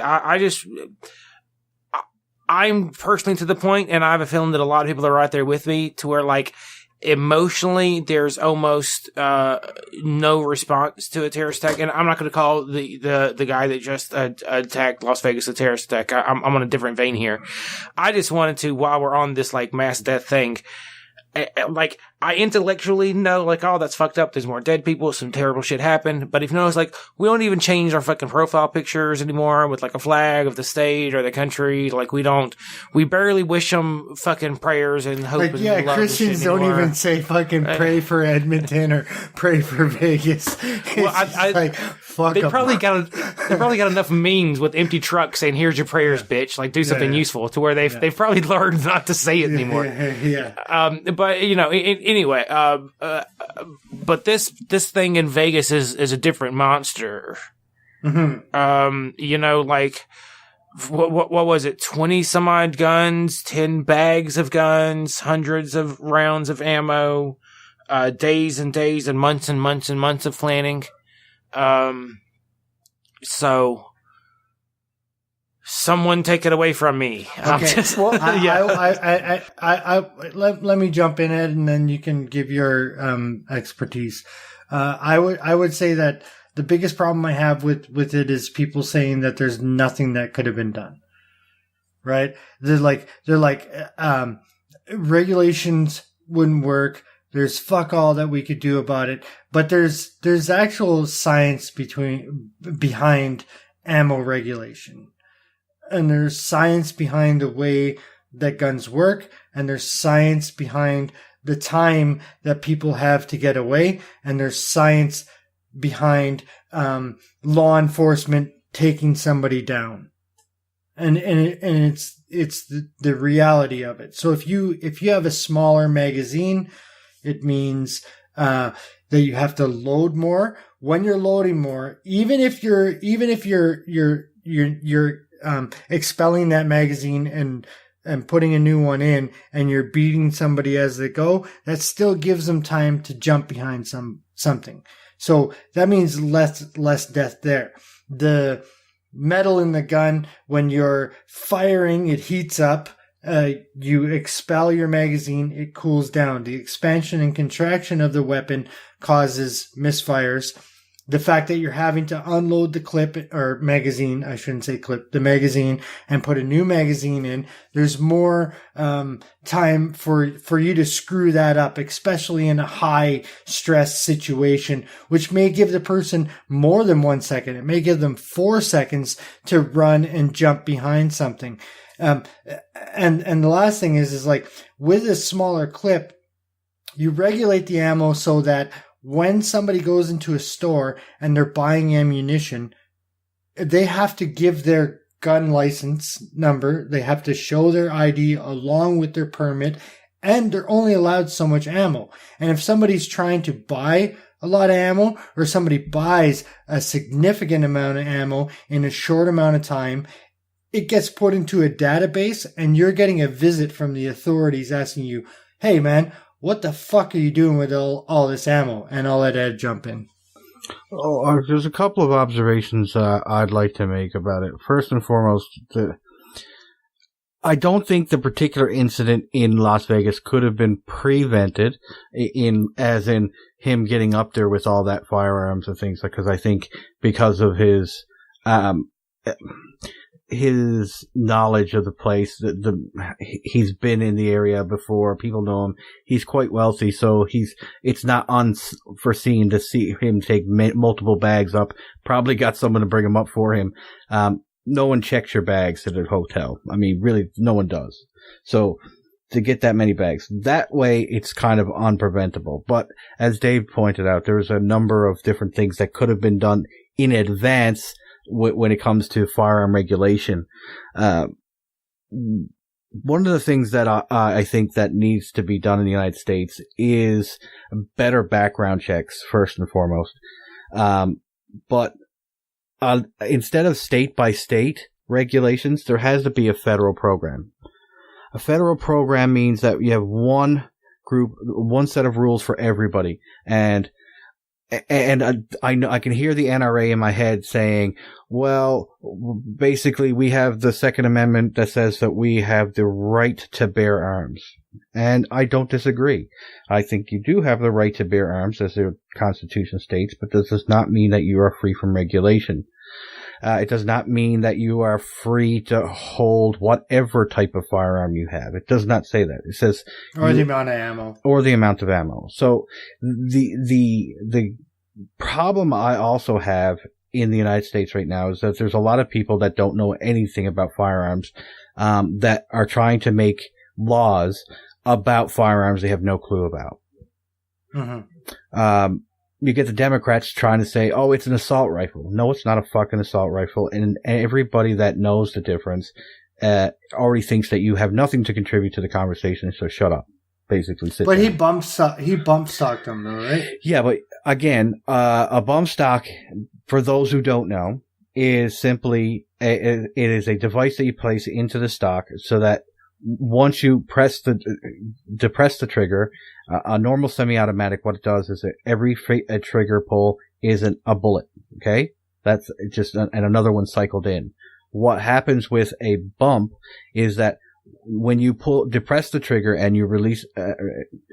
I'm personally to the point, and I have a feeling that a lot of people are right there with me, to where, like, emotionally, there's almost no response to a terrorist attack. And I'm not going to call the guy that just attacked Las Vegas a terrorist attack. I'm on a different vein here. I just wanted to, while we're on this, like, mass death thing, like, I intellectually know, like, oh, that's fucked up. There's more dead people. Some terrible shit happened. But if you notice, like, we don't even change our fucking profile pictures anymore with, like, a flag of the state or the country. Like, we barely wish them fucking prayers and hope like, and yeah, love Christians and shit don't anymore. even say fucking pray for Edmonton or pray for Vegas. Well, Like, fuck They 'em. probably got enough memes with empty trucks saying, "Here's your prayers, bitch." Like, do something useful, to where they've probably learned not to say it anymore. Yeah. But you know, anyway, but this thing in Vegas is a different monster. Mm-hmm. You know, like, what was it? 20 some odd guns, 10 bags of guns, hundreds of rounds of ammo, days and days and months and months and months of planning. So someone take it away from me. Okay. Let me jump in it, and then you can give your expertise. I would say that the biggest problem I have with it is people saying that there's nothing that could have been done. Right? They're like regulations wouldn't work. There's fuck all that we could do about it. But there's actual science behind ammo regulation. And there's science behind the way that guns work, and there's science behind the time that people have to get away, and there's science behind law enforcement taking somebody down. And it's the reality of it. So if you have a smaller magazine, it means that you have to load more. When you're loading more, even if you're expelling that magazine and putting a new one in, and you're beating somebody as they go, that still gives them time to jump behind something. So that means less death there. The metal in the gun, when you're firing, it heats up. You expel your magazine, it cools down. The expansion and contraction of the weapon causes misfires. The fact that you're having to unload the clip or magazine, I shouldn't say clip, the magazine, and put a new magazine in, there's more time for you to screw that up, especially in a high stress situation, which may give the person more than 1 second. It may give them 4 seconds to run and jump behind something. And the last thing is like, with a smaller clip, you regulate the ammo so that when somebody goes into a store and they're buying ammunition, they have to give their gun license number. They have to show their ID along with their permit, and they're only allowed so much ammo. And if somebody's trying to buy a lot of ammo, or somebody buys a significant amount of ammo in a short amount of time, it gets put into a database, and you're getting a visit from the authorities asking you, "Hey man, what the fuck are you doing with all this ammo?" And I'll let Ed jump in. Oh, there's a couple of observations I'd like to make about it. First and foremost, I don't think the particular incident in Las Vegas could have been prevented, as in him getting up there with all that firearms and things, because I think because of his knowledge of the place, he's been in the area before, people know him, he's quite wealthy, so it's not unforeseen to see him take multiple bags up, probably got someone to bring them up for him. No one checks your bags at a hotel. I mean, really, no one does. So to get that many bags, that way it's kind of unpreventable. But as Dave pointed out, there's a number of different things that could have been done in advance when it comes to firearm regulation. One of the things that I think that needs to be done in the United States is better background checks, first and foremost. But instead of state by state regulations, there has to be a federal program. A federal program means that you have one group, one set of rules for everybody. And I know I can hear the NRA in my head saying, well, basically we have the Second Amendment that says that we have the right to bear arms. And I don't disagree. I think you do have the right to bear arms, as the Constitution states, but this does not mean that you are free from regulation. It does not mean that you are free to hold whatever type of firearm you have. It does not say that. It says the amount of ammo. Or the amount of ammo. So the problem I also have in the United States right now is that there's a lot of people that don't know anything about firearms, that are trying to make laws about firearms they have no clue about. Mm-hmm. You get the Democrats trying to say, oh, it's an assault rifle. No, it's not a fucking assault rifle. And everybody that knows the difference already thinks that you have nothing to contribute to the conversation, so shut up. Basically, sit but down. he bump stocked them, though, right? Yeah, but again, a bump stock, for those who don't know, is simply it is a device that you place into the stock so that once you depress the trigger, a normal semi-automatic, what it does is that every trigger pull isn't a bullet. Okay, that's just and another one cycled in. What happens with a bump is that when you depress the trigger and you release,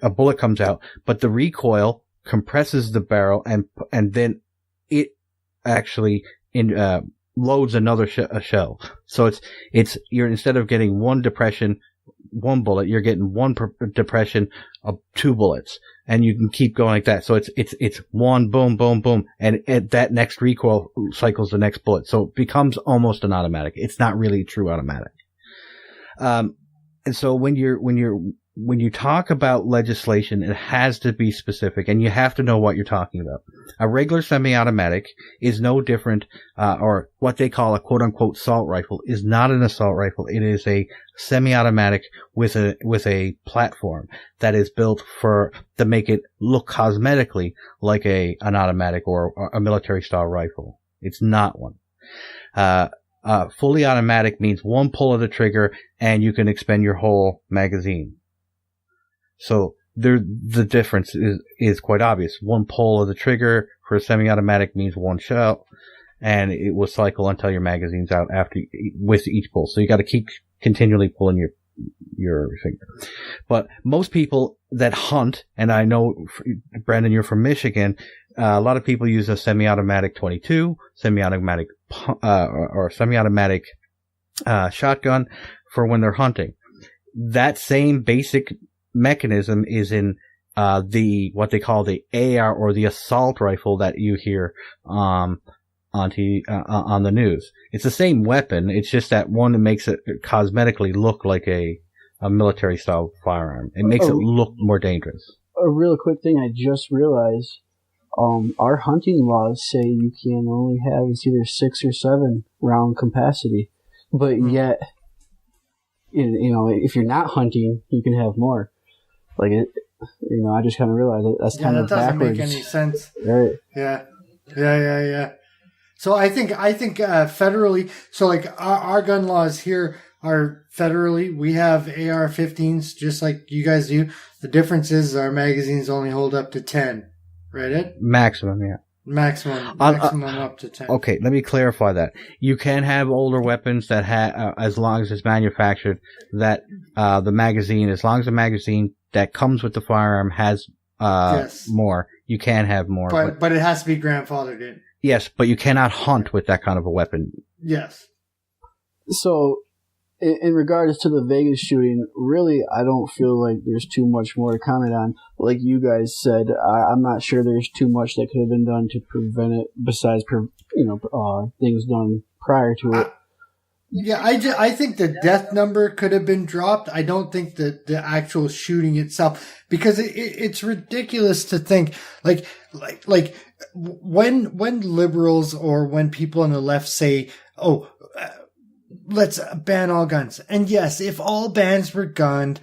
a bullet comes out, but the recoil compresses the barrel and then it actually loads another shell. So you're, instead of getting one depression, one bullet, you're getting one depression of two bullets, and you can keep going like that. So it's one boom, boom, boom, and that next recoil cycles the next bullet. So it becomes almost an automatic. It's not really a true automatic. And so when you talk about legislation, it has to be specific, and you have to know what you're talking about. A regular semi-automatic is no different, or what they call a quote-unquote assault rifle is not an assault rifle. It is a semi-automatic with a platform that is built to make it look cosmetically like an automatic or a military-style rifle. It's not one. Fully automatic means one pull of the trigger and you can expend your whole magazine. So the difference is quite obvious. One pull of the trigger for a semi-automatic means one shell, and it will cycle until your magazine's out with each pull. So you got to keep continually pulling your finger. But most people that hunt, and I know, Brandon, you're from Michigan, a lot of people use a semi-automatic 22, semi-automatic or semi-automatic shotgun for when they're hunting. That same basic mechanism is in what they call the AR, or the assault rifle that you hear on the news. It's the same weapon. It's just that one makes it cosmetically look like a military style firearm. It makes it look more dangerous. A real quick thing I just realized. Our hunting laws say you can only have, it's either 6 or 7 round capacity, but yet, if you're not hunting, you can have more. Like I just kind of realized that's kind of backwards. That doesn't make any sense. Right. Yeah. So I think federally, so like our gun laws here are federally. We have AR-15s just like you guys do. The difference is our magazines only hold up to 10. Right, Ed? Maximum, yeah. Maximum up to 10. Okay, let me clarify that. You can have older weapons that as long as it's manufactured, that the magazine, as long as the magazine that comes with the firearm has more, you can have more. But it has to be grandfathered in. Yes, but you cannot hunt with that kind of a weapon. Yes. So, in regards to the Vegas shooting, really, I don't feel like there's too much more to comment on. Like you guys said, I'm not sure there's too much that could have been done to prevent it, besides, things done prior to it. I think the death number could have been dropped. I don't think that the actual shooting itself, because it's ridiculous to think like when liberals or when people on the left say, let's ban all guns. And yes, if all guns were banned,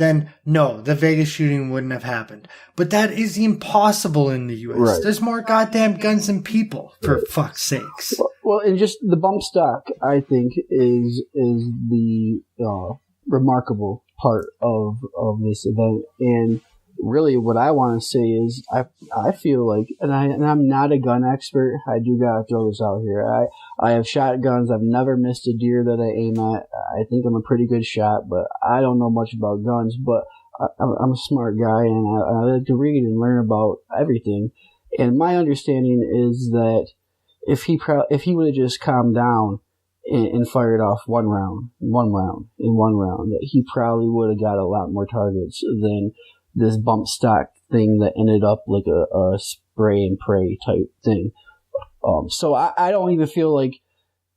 then no, the Vegas shooting wouldn't have happened. But that is impossible in the U.S. Right. There's more goddamn guns than people, for fuck's sakes. Well, and just the bump stock, I think, is the remarkable part of this event. And really, what I want to say is, I feel like, and I'm not a gun expert. I do gotta throw this out here. I have shot guns. I've never missed a deer that I aim at. I think I'm a pretty good shot, but I don't know much about guns. But I'm a smart guy, and I like to read and learn about everything. And my understanding is that if he would have just calmed down and fired off one round, that he probably would have got a lot more targets than this bump stock thing that ended up like a spray and pray type thing. So I don't even feel like,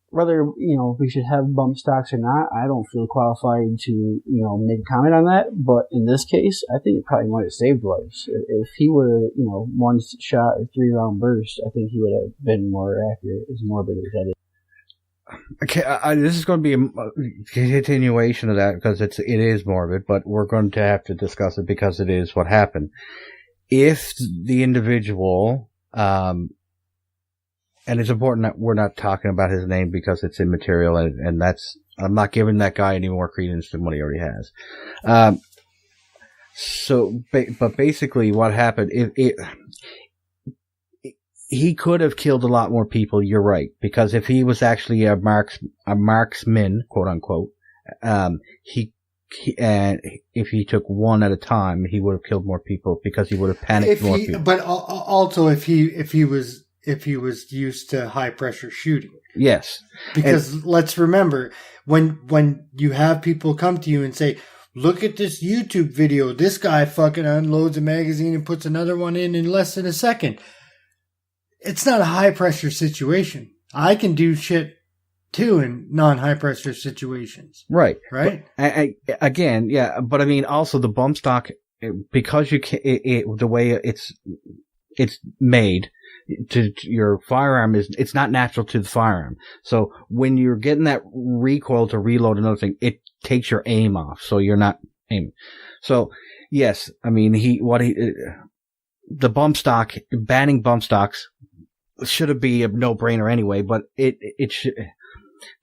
whether, we should have bump stocks or not, I don't feel qualified to, make a comment on that. But in this case, I think it probably might have saved lives. If he would have, one shot or 3-round burst, I think he would have been more accurate, as morbid as that is. Okay, this is going to be a continuation of that because it is morbid, but we're going to have to discuss it because it is what happened. If the individual, and it's important that we're not talking about his name because it's immaterial, and that's, I'm not giving that guy any more credence than what he already has. But basically what happened, he could have killed a lot more people, you're right, because if he was actually a marksman, quote unquote, if he took one at a time, he would have killed more people because he would have panicked more people. But also if he was used to high pressure shooting. Yes. Because let's remember, when you have people come to you and say, look at this YouTube video, this guy fucking unloads a magazine and puts another one in less than a second. It's not a high pressure situation. I can do shit too in non-high pressure situations. Right. Right? But, again, yeah, but I mean also the bump stock, because you can, the way it's made to your firearm it's not natural to the firearm. So when you're getting that recoil to reload another thing, it takes your aim off. So you're not aiming. So yes, I mean the bump stock, banning bump stocks should be a no-brainer anyway, but it should.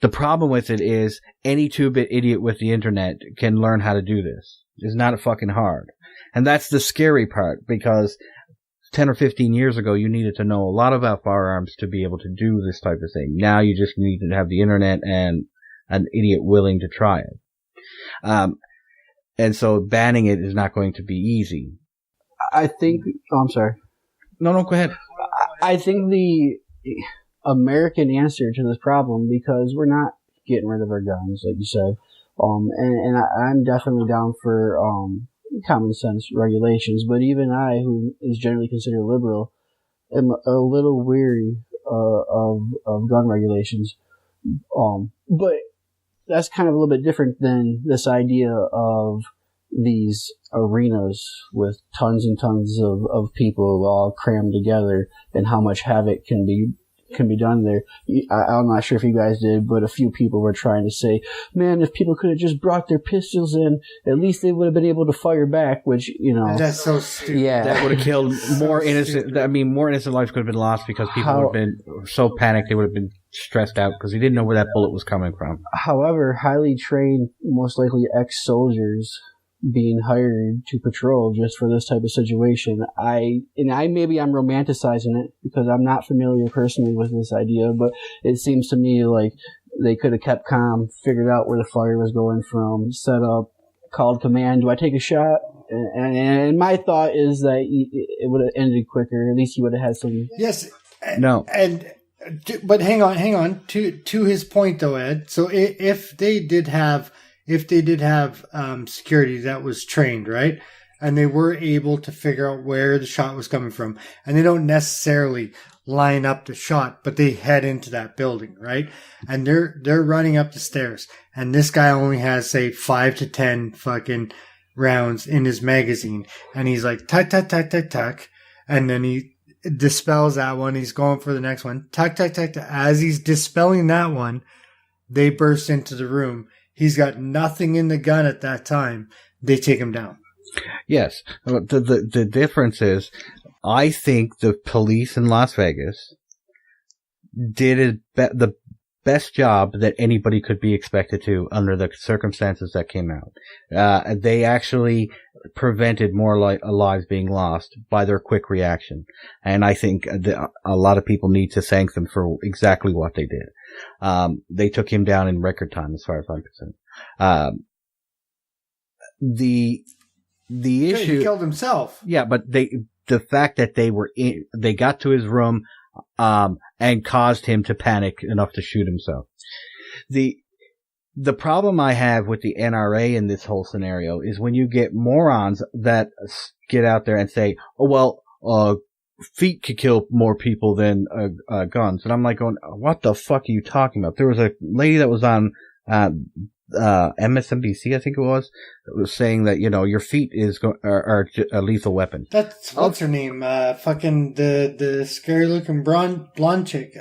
The problem with it is any 2-bit idiot with the internet can learn how to do this. It's not fucking hard. And that's the scary part, because 10 or 15 years ago, you needed to know a lot about firearms to be able to do this type of thing. Now you just need to have the internet and an idiot willing to try it. And so banning it is not going to be easy. I think, I'm sorry. No, go ahead. I think the American answer to this problem, because we're not getting rid of our guns, like you said, and I'm definitely down for common sense regulations, but even I, who is generally considered liberal, am a little weary of gun regulations. But that's kind of a little bit different than this idea of these arenas with tons and tons of people all crammed together, and how much havoc can be done there. I'm not sure if you guys did, but a few people were trying to say, man, if people could have just brought their pistols in, at least they would have been able to fire back, which, That's so stupid. Yeah. That would have killed more innocent, more innocent lives could have been lost because people would have been so panicked they would have been stressed out because they didn't know where that bullet was coming from. However, highly trained, most likely ex-soldiers being hired to patrol just for this type of situation. Maybe I'm romanticizing it because I'm not familiar personally with this idea, but it seems to me like they could have kept calm, figured out where the fire was going from, set up, called command, do I take a shot? And my thought is that it would have ended quicker. At least he would have had some... Yes. No. But hang on. To his point though, Ed, so if they did have security that was trained, right? And they were able to figure out where the shot was coming from. And they don't necessarily line up the shot, but they head into that building, right? And they're running up the stairs. And this guy only has, say, 5 to 10 fucking rounds in his magazine. And he's like, tuck, tuck, tuck, tuck, tuck. And then he dispels that one. He's going for the next one. Tuck, tuck, tuck, tuck. As he's dispelling that one, they burst into the room. He's got nothing in the gun at that time. they take him down. Yes. The difference is, I think the police in Las Vegas did the best job that anybody could be expected to under the circumstances that came out. They actually prevented more lives being lost by their quick reaction. And I think a lot of people need to thank them for exactly what they did. They took him down in record time, as far as I'm concerned. The issue, he killed himself. Yeah, but the fact that they got to his room, and caused him to panic enough to shoot himself. The problem I have with the NRA in this whole scenario is when you get morons that get out there and say, oh, well, feet could kill more people than guns. And I'm like going, what the fuck are you talking about? There was a lady that was on MSNBC, I think it was saying that, your feet are a lethal weapon. That's, what's her name? Fucking the scary looking blonde chick.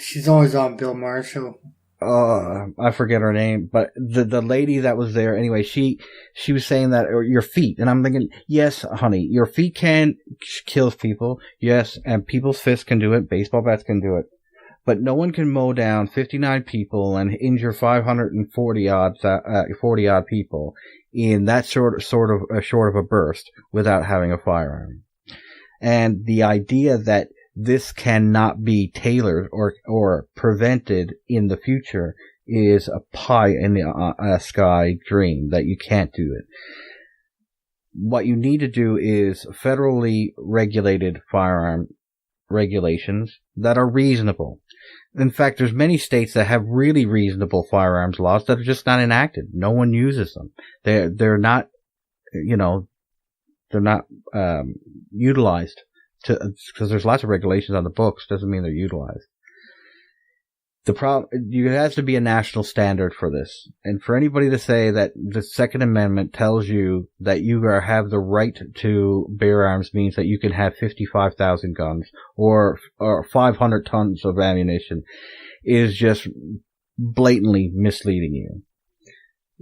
She's always on Bill Maher show. I forget her name, but the lady that was there, anyway, she was saying that, or your feet, and I'm thinking, yes, honey, your feet can kill people, yes, and people's fists can do it, baseball bats can do it. But no one can mow down 59 people and injure 540 odd people in that short of a burst without having a firearm. And the idea that this cannot be tailored or prevented in the future is a pie in the sky dream that you can't do it. What you need to do is federally regulated firearm regulations that are reasonable. In fact, there's many states that have really reasonable firearms laws that are just not enacted. No one uses them. They're not, they're not utilized because there's lots of regulations on the books. Doesn't mean they're utilized. The problem, there has to be a national standard for this. And for anybody to say that the Second Amendment tells you that you have the right to bear arms means that you can have 55,000 guns or 500 tons of ammunition is just blatantly misleading you.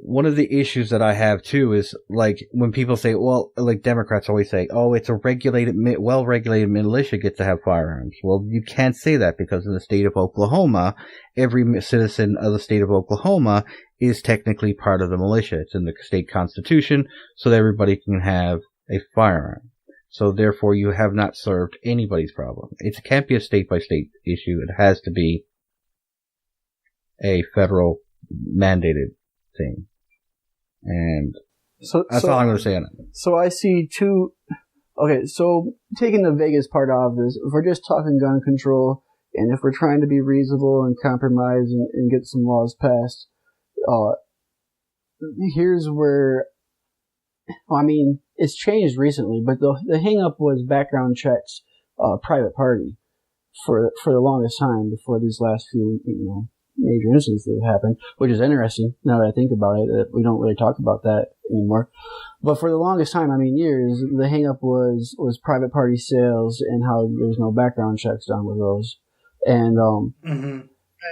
One of the issues that I have too is like when people say, well, like Democrats always say, oh, it's a well-regulated militia gets to have firearms. Well, you can't say that because in the state of Oklahoma, every citizen of the state of Oklahoma is technically part of the militia. It's in the state constitution, so that everybody can have a firearm. So therefore, you have not served anybody's problem. It can't be a state-by-state issue. It has to be a federal mandated thing. And that's all I'm going to say on it. So I see two. Okay, so taking the Vegas part out of this, if we're just talking gun control, and if we're trying to be reasonable and compromise and get some laws passed, here's where, well, I mean, it's changed recently, but the hang-up was background checks, private party, for the longest time before these last few, major incidents that have happened, which is interesting now that I think about it, that we don't really talk about that anymore. But for the longest time, I mean years, the hang-up was private party sales and how there's no background checks done with those. And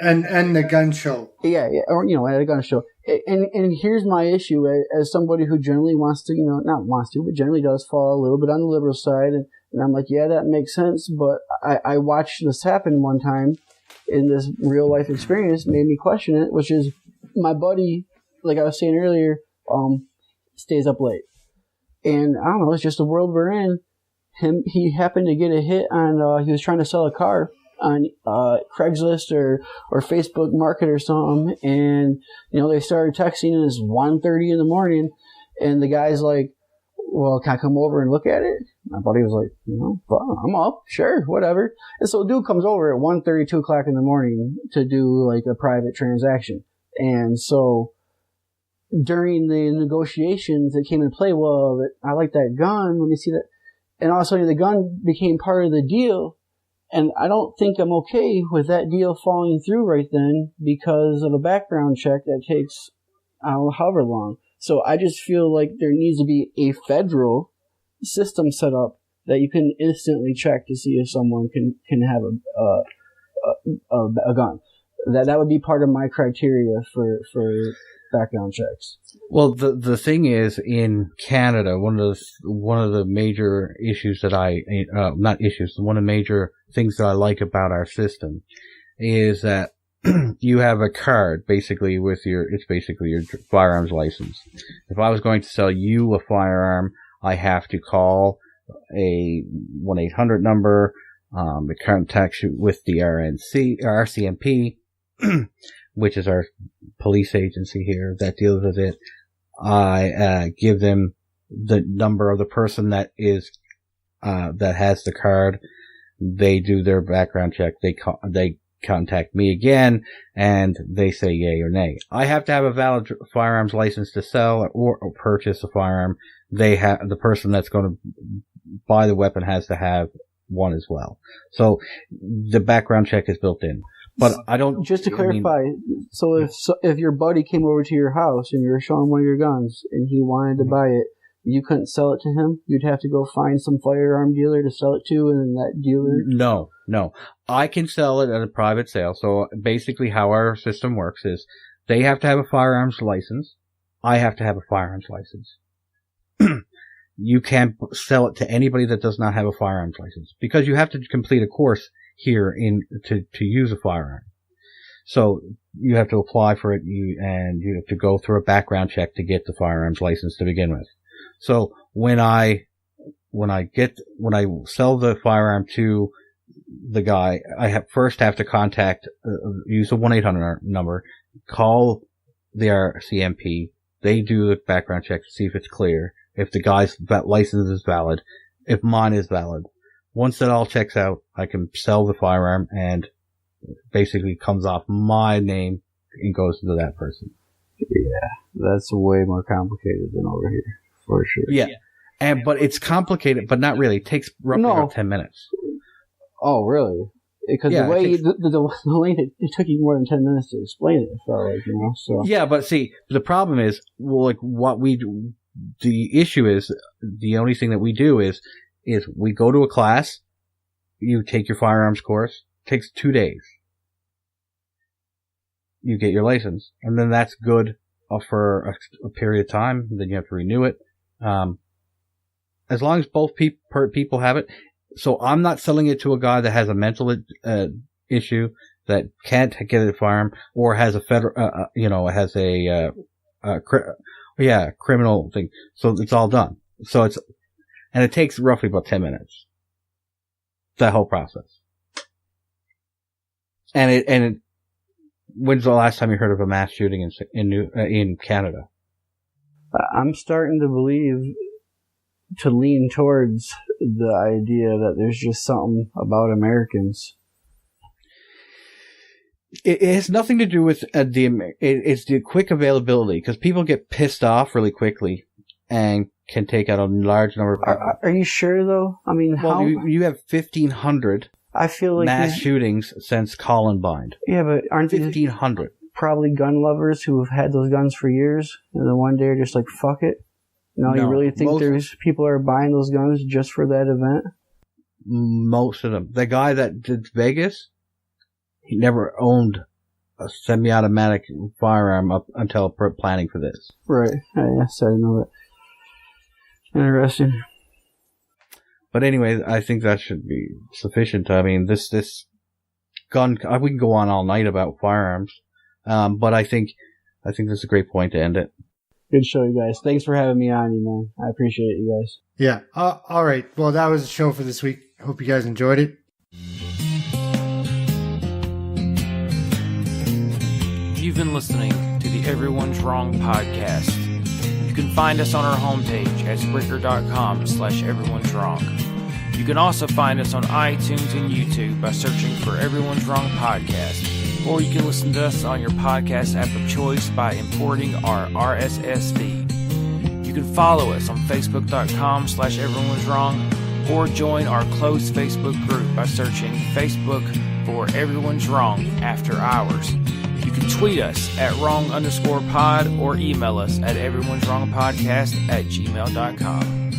and the gun show. Yeah, or at a gun show. And here's my issue as somebody who generally wants to, not wants to, but generally does fall a little bit on the liberal side. And I'm like, yeah, that makes sense. But I watched this happen one time. In this real life experience made me question it, which is my buddy, like I was saying earlier, stays up late. And I don't know, it's just the world we're in. He happened to get a hit on, he was trying to sell a car on Craigslist or Facebook Market or something. And, they started texting and it's 1:30 in the morning. And the guy's like, well, can I come over and look at it? My buddy was like, I'm up, sure, whatever. And so the dude comes over at 1:30, 2 o'clock in the morning to do like a private transaction. And so during the negotiations that came into play, well, I like that gun, let me see that. And all of a sudden the gun became part of the deal. And I don't think I'm okay with that deal falling through right then because of a background check that takes however long. So I just feel like there needs to be a federal system set up that you can instantly check to see if someone can have a gun. That would be part of my criteria for background checks. Well, the thing is, in Canada, one of the major issues that one of the major things that I like about our system is that you have a card basically it's basically your firearms license. If I was going to sell you a firearm, I have to call a 1-800 number, it contacts you with the RCMP, which is our police agency here that deals with it. I give them the number of the person that is that has the card. They do their background check. They contact me again, and they say yay or nay. I have to have a valid firearms license to sell or purchase a firearm. The person that's going to buy the weapon has to have one as well. So the background check is built in. But I don't. Just to clarify, if your buddy came over to your house and you were showing one of your guns and he wanted to buy it, you couldn't sell it to him? You'd have to go find some firearm dealer to sell it to, and then that dealer... No. I can sell it at a private sale. So basically how our system works is they have to have a firearms license. I have to have a firearms license. You can't sell it to anybody that does not have a firearms license because you have to complete a course here to use a firearm. So you have to apply for it and you have to go through a background check to get the firearms license to begin with. So when I sell the firearm to the guy, I first have to use a 1-800 number, call the RCMP. They do the background check to see if it's clear, if the guy's license is valid, if mine is valid. Once that all checks out, I can sell the firearm and basically comes off my name and goes to that person. Yeah, that's way more complicated than over here. For sure. Yeah. But it's complicated, but not really. It takes roughly about 10 minutes. Oh, really? Because the way the length, it took you more than 10 minutes to explain it, it felt like, so. Yeah, but see, the problem is, what we do, the issue is, the only thing that we do is we go to a class, you take your firearms course, it takes 2 days. You get your license, and then that's good for a period of time, then you have to renew it. As long as both people have it. So I'm not selling it to a guy that has a mental issue, that can't get a firearm, or has a criminal thing. So it's all done. And it takes roughly about 10 minutes. That whole process. And when's the last time you heard of a mass shooting in Canada? I'm starting to lean towards the idea that there's just something about Americans. It has nothing to do with it's the quick availability, because people get pissed off really quickly and can take out a large number of people. Are you sure, though? I mean, you have 1,500 I feel like mass shootings since Columbine. Yeah, but aren't 1,500? Probably gun lovers who have had those guns for years, and then one day are just like, fuck it. No, you really think there's people are buying those guns just for that event? Most of them. The guy that did Vegas, he never owned a semi-automatic firearm up until planning for this. Right. Yes, I know that. Interesting. But anyway, I think that should be sufficient. I mean, this gun, we can go on all night about firearms. But I think this is a great point to end it. Good show, you guys. Thanks for having me on, man. I appreciate it, you guys. Yeah. All right. Well, that was the show for this week. Hope you guys enjoyed it. You've been listening to the Everyone's Wrong podcast. You can find us on our homepage at Spreaker.com/Everyone's Wrong. You can also find us on iTunes and YouTube by searching for Everyone's Wrong podcast. Or you can listen to us on your podcast app of choice by importing our RSS feed. You can follow us on Facebook.com/Everyone's Wrong, or join our closed Facebook group by searching Facebook for Everyone's Wrong After Hours. You can tweet us at wrong_pod or email us at everyone'swrongpodcast@gmail.com.